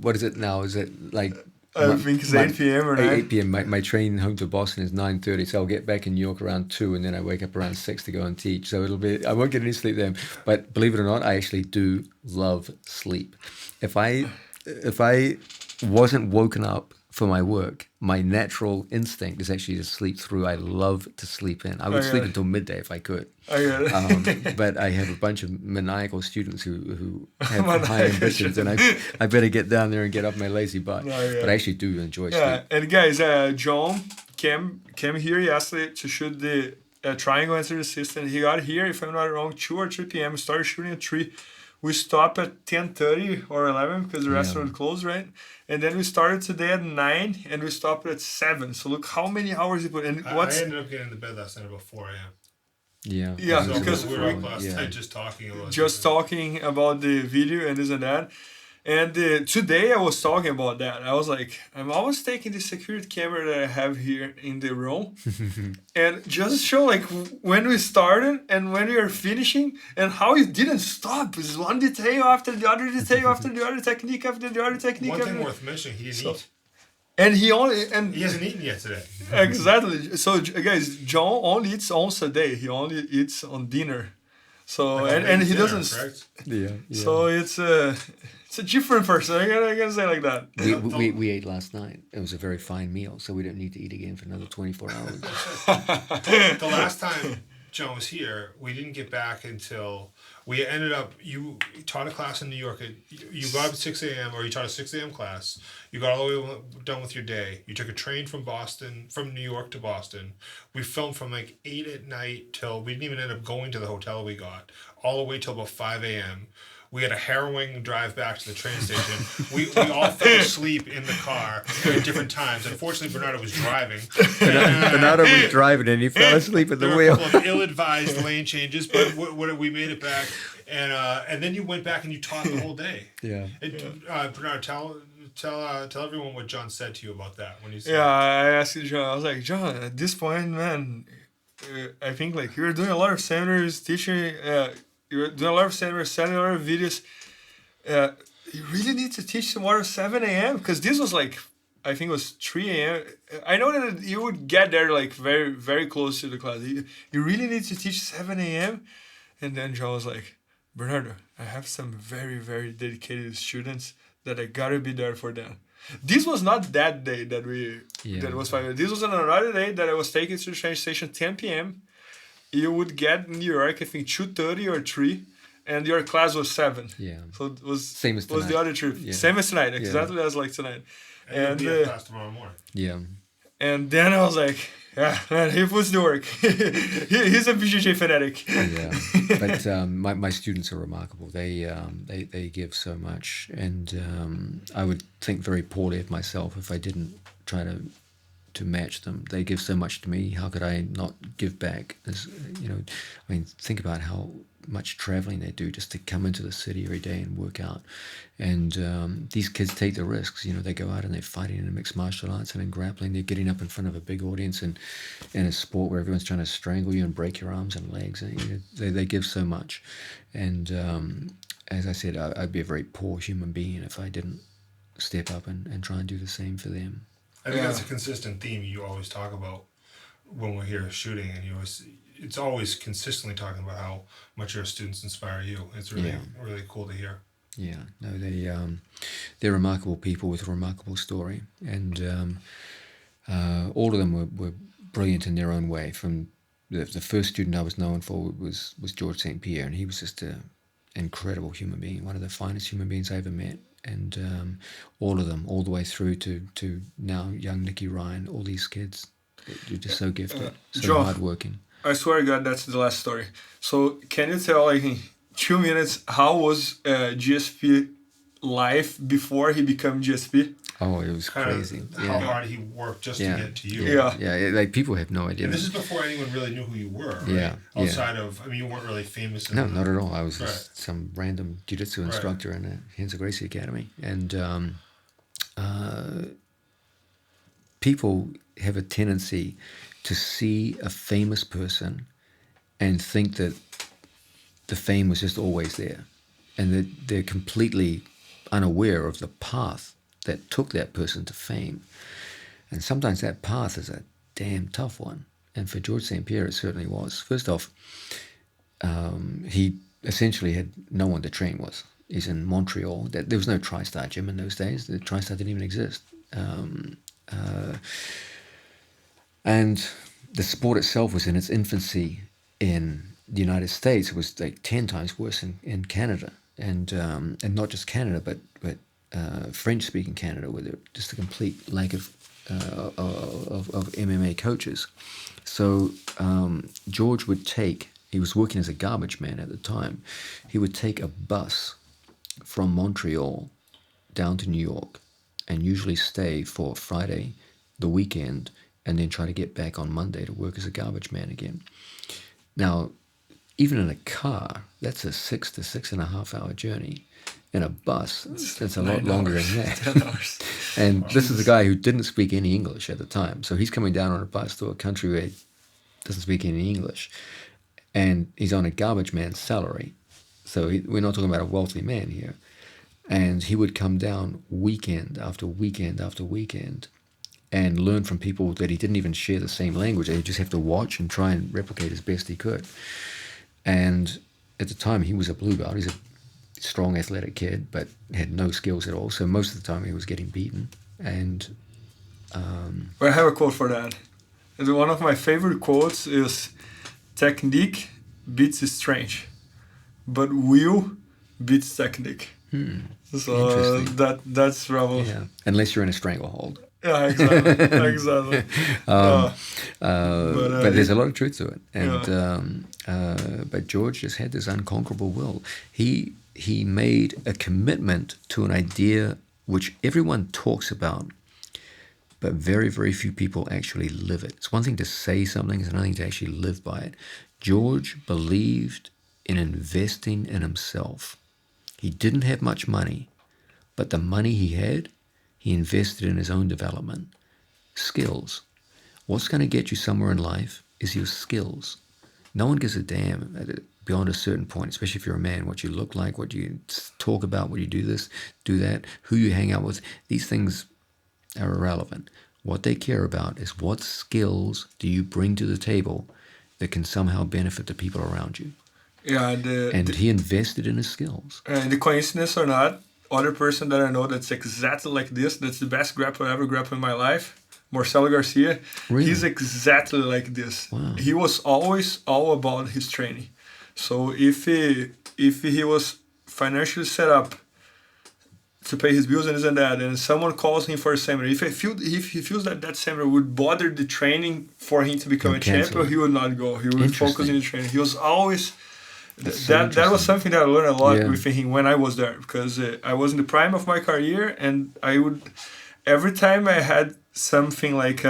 what is it now? Is it like... I think it's 8 p.m. or 9. 8 p.m. My train home to Boston is 9:30, so I'll get back in New York around 2, and then I wake up around 6 to go and teach. So I won't get any sleep then. But believe it or not, I actually do love sleep. If I wasn't woken up for my work, my natural instinct is actually to sleep through. I love to sleep in. I would sleep until midday if I could. But I have a bunch of maniacal students who have high ambitions, and I better get down there and get off my lazy butt. But I actually do enjoy sleep. And guys, John came here yesterday to shoot the triangle enter the system. He got here, if I'm not wrong, 2 or 3 p.m. Started shooting at 3. We stopped at 10:30 or 11 because the restaurant closed, right? And then we started today at 9 and we stopped at 7. So look how many hours he put in. I ended up getting to bed last night about 4 a.m. Yeah, so because we were up last night just talking about the video and this and that. And today I was talking about that. I was like, I'm always taking the security camera that I have here in the room and just show like when we started and when we are finishing and how it didn't stop. It's one detail after the other detail after the other technique after the other technique. One thing worth mentioning, he didn't eat. And he hasn't eaten yet today. Exactly. So guys, John only eats once a day. He only eats on dinner. So and he doesn't. Yeah. So it's a different person. I gotta say like that. We ate last night. It was a very fine meal, so we don't need to eat again for another 24 hours. The last time John was here, we didn't get back until we ended up. You taught a class in New York. You got up at 6 a.m. or you taught a 6 a.m. class. You got all the way done with your day. You took a train from New York to Boston. We filmed from like 8 at night till we didn't even end up going to the hotel we got. All the way till about 5 a.m. We had a harrowing drive back to the train station. We all fell asleep in the car at different times. Unfortunately, Bernardo was driving. Bernardo was driving and he fell asleep at the wheel. There were a couple of ill-advised lane changes, but we made it back. And then you went back and you taught the whole day. Yeah. Bernardo, tell everyone what John said to you about that when you said. Yeah, I asked John. I was like, John, at this point, man, I think like you're doing a lot of seminars, teaching. You're doing a lot of seminars, selling a lot of videos. You really need to teach tomorrow 7 a.m. because this was like, I think it was 3 a.m. I know that you would get there like very, very close to the class. You really need to teach 7 a.m. And then John was like, Bernardo, I have some very, very dedicated students that I gotta be there for them. This was not that day that that was 5 a.m. This was on another day that I was taking to the train station 10 p.m. You would get in New York, I think 2:30 or 3, and your class was 7. Yeah. So it was same as tonight. Was the other trip. Yeah. Same as tonight, exactly as like tonight. And you'll be at class tomorrow morning. Yeah. And then I was like, yeah, man, he puts the work. He's a BJJ fanatic. Yeah, but my students are remarkable. They give so much, and I would think very poorly of myself if I didn't try to match them. They give so much to me. How could I not give back? As you know, I mean, think about how much traveling they do just to come into the city every day and work out. And these kids take the risks. You know, they go out and they're fighting in mixed martial arts and in grappling. They're getting up in front of a big audience and in a sport where everyone's trying to strangle you and break your arms and legs. And, you know, they give so much. And as I said, I'd be a very poor human being if I didn't step up and try and do the same for them. I think that's a consistent theme you always talk about when we're here shooting, and it's always consistently talking about how much your students inspire you. It's really really cool to hear. Yeah, no, they're remarkable people with a remarkable story, and all of them were brilliant in their own way. From the first student I was known for was George St. Pierre, and he was just an incredible human being, one of the finest human beings I ever met. And all of them, all the way through to now young Nicky Ryan, all these kids, they're just so gifted, so Joe, hardworking. I swear to God, that's the last story. So can you tell, like, in 2 minutes, how was GSP life before he became GSP? Oh, it was crazy. How hard he worked just to get to you. Yeah, like people have no idea. And this is before anyone really knew who you were, right? Yeah. Outside of, I mean, you weren't really famous. No, not at all. I was just some random jiu-jitsu instructor in the Marcelo Garcia Academy. And people have a tendency to see a famous person and think that the fame was just always there. And that they're completely unaware of the path that took that person to fame. And sometimes that path is a damn tough one. And for George St. Pierre, it certainly was. First off, he essentially had no one to train with. He's in Montreal. There was no TriStar gym in those days. The TriStar didn't even exist. And the sport itself was in its infancy in the United States. It was like 10 times worse in Canada. And not just Canada, but French-speaking Canada, where just a complete lack of MMA coaches. So George he was working as a garbage man at the time. He would take a bus from Montreal down to New York and usually stay for Friday, the weekend, and then try to get back on Monday to work as a garbage man again. Now, even in a car, that's a 6 to 6.5 hour journey. In a bus, that's a lot longer than that. 10 hours. And this is a guy who didn't speak any English at the time. So he's coming down on a bus to a country where he doesn't speak any English. And he's on a garbage man's salary. So we're not talking about a wealthy man here. And he would come down weekend after weekend after weekend and learn from people that he didn't even share the same language. He'd just have to watch and try and replicate as best he could. And at the time, he was a blue belt. He's a strong, athletic kid, but had no skills at all. So most of the time, he was getting beaten. And I have a quote for that. And one of my favorite quotes is, "Technique beats strength, but will beats technique." So that's rebel. Yeah, unless you're in a stranglehold. Yeah, exactly. But there's a lot of truth to it. And but George just had this unconquerable will. He made a commitment to an idea which everyone talks about, but very, very few people actually live it. It's one thing to say something, it's another thing to actually live by it. George believed in investing in himself. He didn't have much money, but the money he had, he invested in his own development. Skills. What's going to get you somewhere in life is your skills. No one gives a damn beyond a certain point, especially if you're a man, what you look like, what you talk about, what you do this, do that, who you hang out with. These things are irrelevant. What they care about is what skills do you bring to the table that can somehow benefit the people around you. Yeah, and he invested in his skills. And the coincidence or not, other person that I know that's exactly like this, that's the best grappler I ever grappled in my life, Marcelo Garcia. Really? He's exactly like this. Wow. He was always all about his training. So if he was financially set up to pay his bills and this and that, and someone calls him for a seminar, if he feels that seminar would bother the training for him to become a champion, he would not go. He would focus on the training. He was always... That was something that I learned a lot with him when I was there, because I was in the prime of my career, and I would, every time I had something like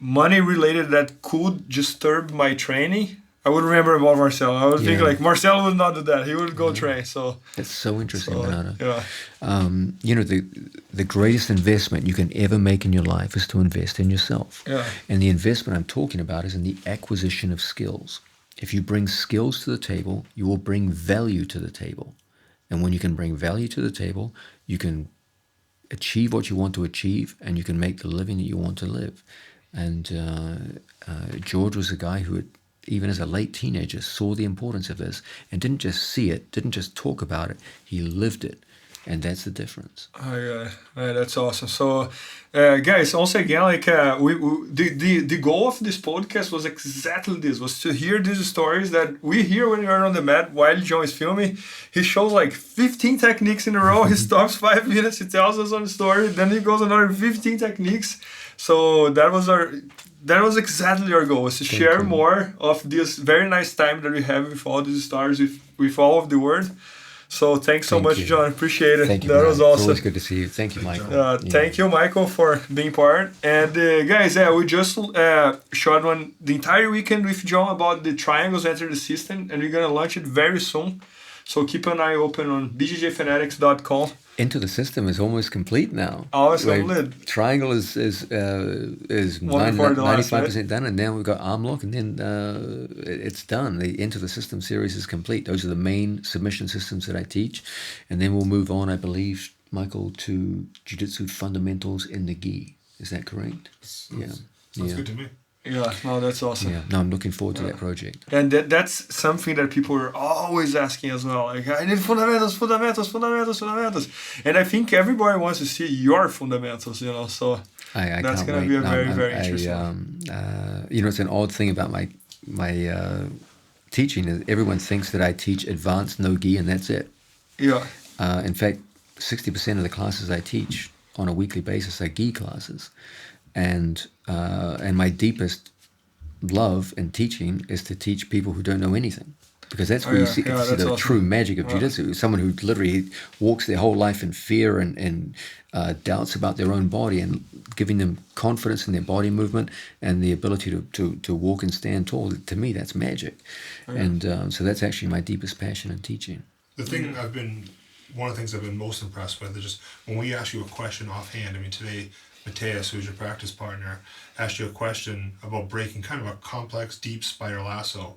money related that could disturb my training, I would remember about Marcelo. I would think like Marcelo would not do that. He would go train. So that's so interesting, Bernardo. Yeah. You know, the greatest investment you can ever make in your life is to invest in yourself. Yeah. And the investment I'm talking about is in the acquisition of skills. If you bring skills to the table, you will bring value to the table. And when you can bring value to the table, you can achieve what you want to achieve, and you can make the living that you want to live. And George was a guy who had, even as a late teenager, saw the importance of this and didn't just see it, didn't just talk about it, he lived it. And that's the difference. That's awesome. So, guys, once again, like the goal of this podcast was exactly this: was to hear these stories that we hear when we are on the mat while John is filming. He shows like 15 techniques in a row. He stops 5 minutes. He tells us on the story. Then he goes another 15 techniques. So that was exactly our goal: was to share more of this very nice time that we have with all these stars, with all of the world. So thanks so much, John. Appreciate it. Thank you. That was awesome. It's always good to see you. Thank you, Michael. Thank you, Michael, for being part. And guys, we just shot the entire weekend with John about the triangles enter the system, and we're gonna launch it very soon. So keep an eye open on bjjfanatics.com. Into the System is almost complete now. Almost complete. Triangle is 95% done, and now we've got arm lock, and then it's done. The Into the System series is complete. Those are the main submission systems that I teach, and then we'll move on, I believe, Michael, to Jiu-Jitsu fundamentals in the gi. Is that correct? Sounds good to me. Yeah, no, that's awesome. Yeah, no, I'm looking forward to that project. And that's something that people are always asking as well. Like, I need fundamentals. And I think everybody wants to see your fundamentals, you know, so that's going to be a very interesting one. You know, it's an odd thing about my teaching. Is everyone thinks that I teach advanced no-gi and that's it. Yeah. In fact, 60% of the classes I teach on a weekly basis are gi classes. And my deepest love in teaching is to teach people who don't know anything, because that's where you see the true magic of Jiu-Jitsu. Someone who literally walks their whole life in fear and doubts about their own body, and giving them confidence in their body movement and the ability to walk and stand tall. To me, that's magic. And so that's actually my deepest passion in teaching. One of the things I've been most impressed with is just when we ask you a question offhand. I mean, today, Mateus, who's your practice partner, asked you a question about breaking kind of a complex, deep spider lasso.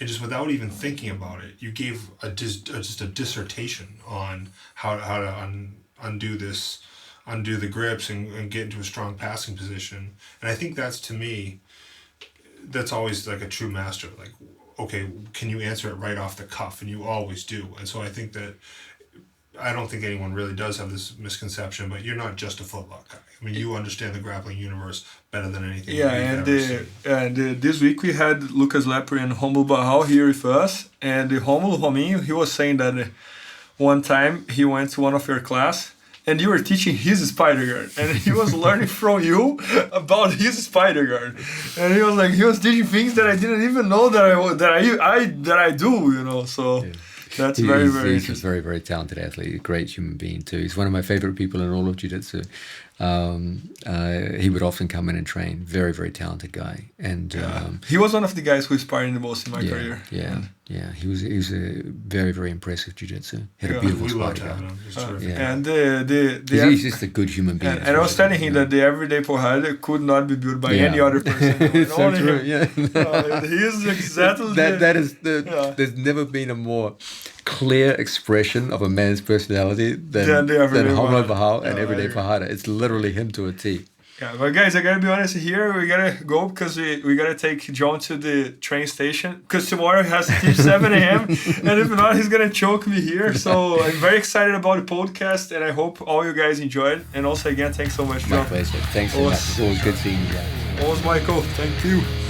And just without even thinking about it, you gave just a dissertation on how to undo the grips and get into a strong passing position. And I think that's, to me, that's always like a true master. Like, okay, can you answer it right off the cuff? And you always do. And so I think that, I don't think anyone really does have this misconception, but you're not just a footlock guy. I mean, you understand the grappling universe better than anything. Yeah, and this week we had Lucas Lepre and Romulo Barral here with us. And Rominho, he was saying that one time he went to one of your class and you were teaching his spider guard, and he was learning from you about his spider guard. And he was teaching things that I didn't even know that I do, you know. So. Yeah. That's very interesting. He's a very, very talented athlete, a great human being too. He's one of my favorite people in all of Jiu-Jitsu. He would often come in and train. Very, very talented guy. And he was one of the guys who inspired me the most in my career. Yeah. Yeah, he was a very, very impressive jiu-jitsu. Had a beautiful We loved spot having him. He's terrific. Yeah. And He's just a good human being. and I was telling him that the everyday porrada could not be built by any other person. It's so Only true. him. Yeah. He is exactly that is the. There's never been a more clear expression of a man's personality than Homo Bahal and everyday porrada. It's literally him to a T. Yeah, but guys, I gotta be honest here. We gotta go because we gotta take John to the train station because tomorrow he has to teach 7 a.m. and if not, he's gonna choke me here. So I'm very excited about the podcast, and I hope all you guys enjoyed. And also, again, thanks so much, John. My pleasure. Thanks so much. It's always good seeing you guys. Always, Michael. Thank you.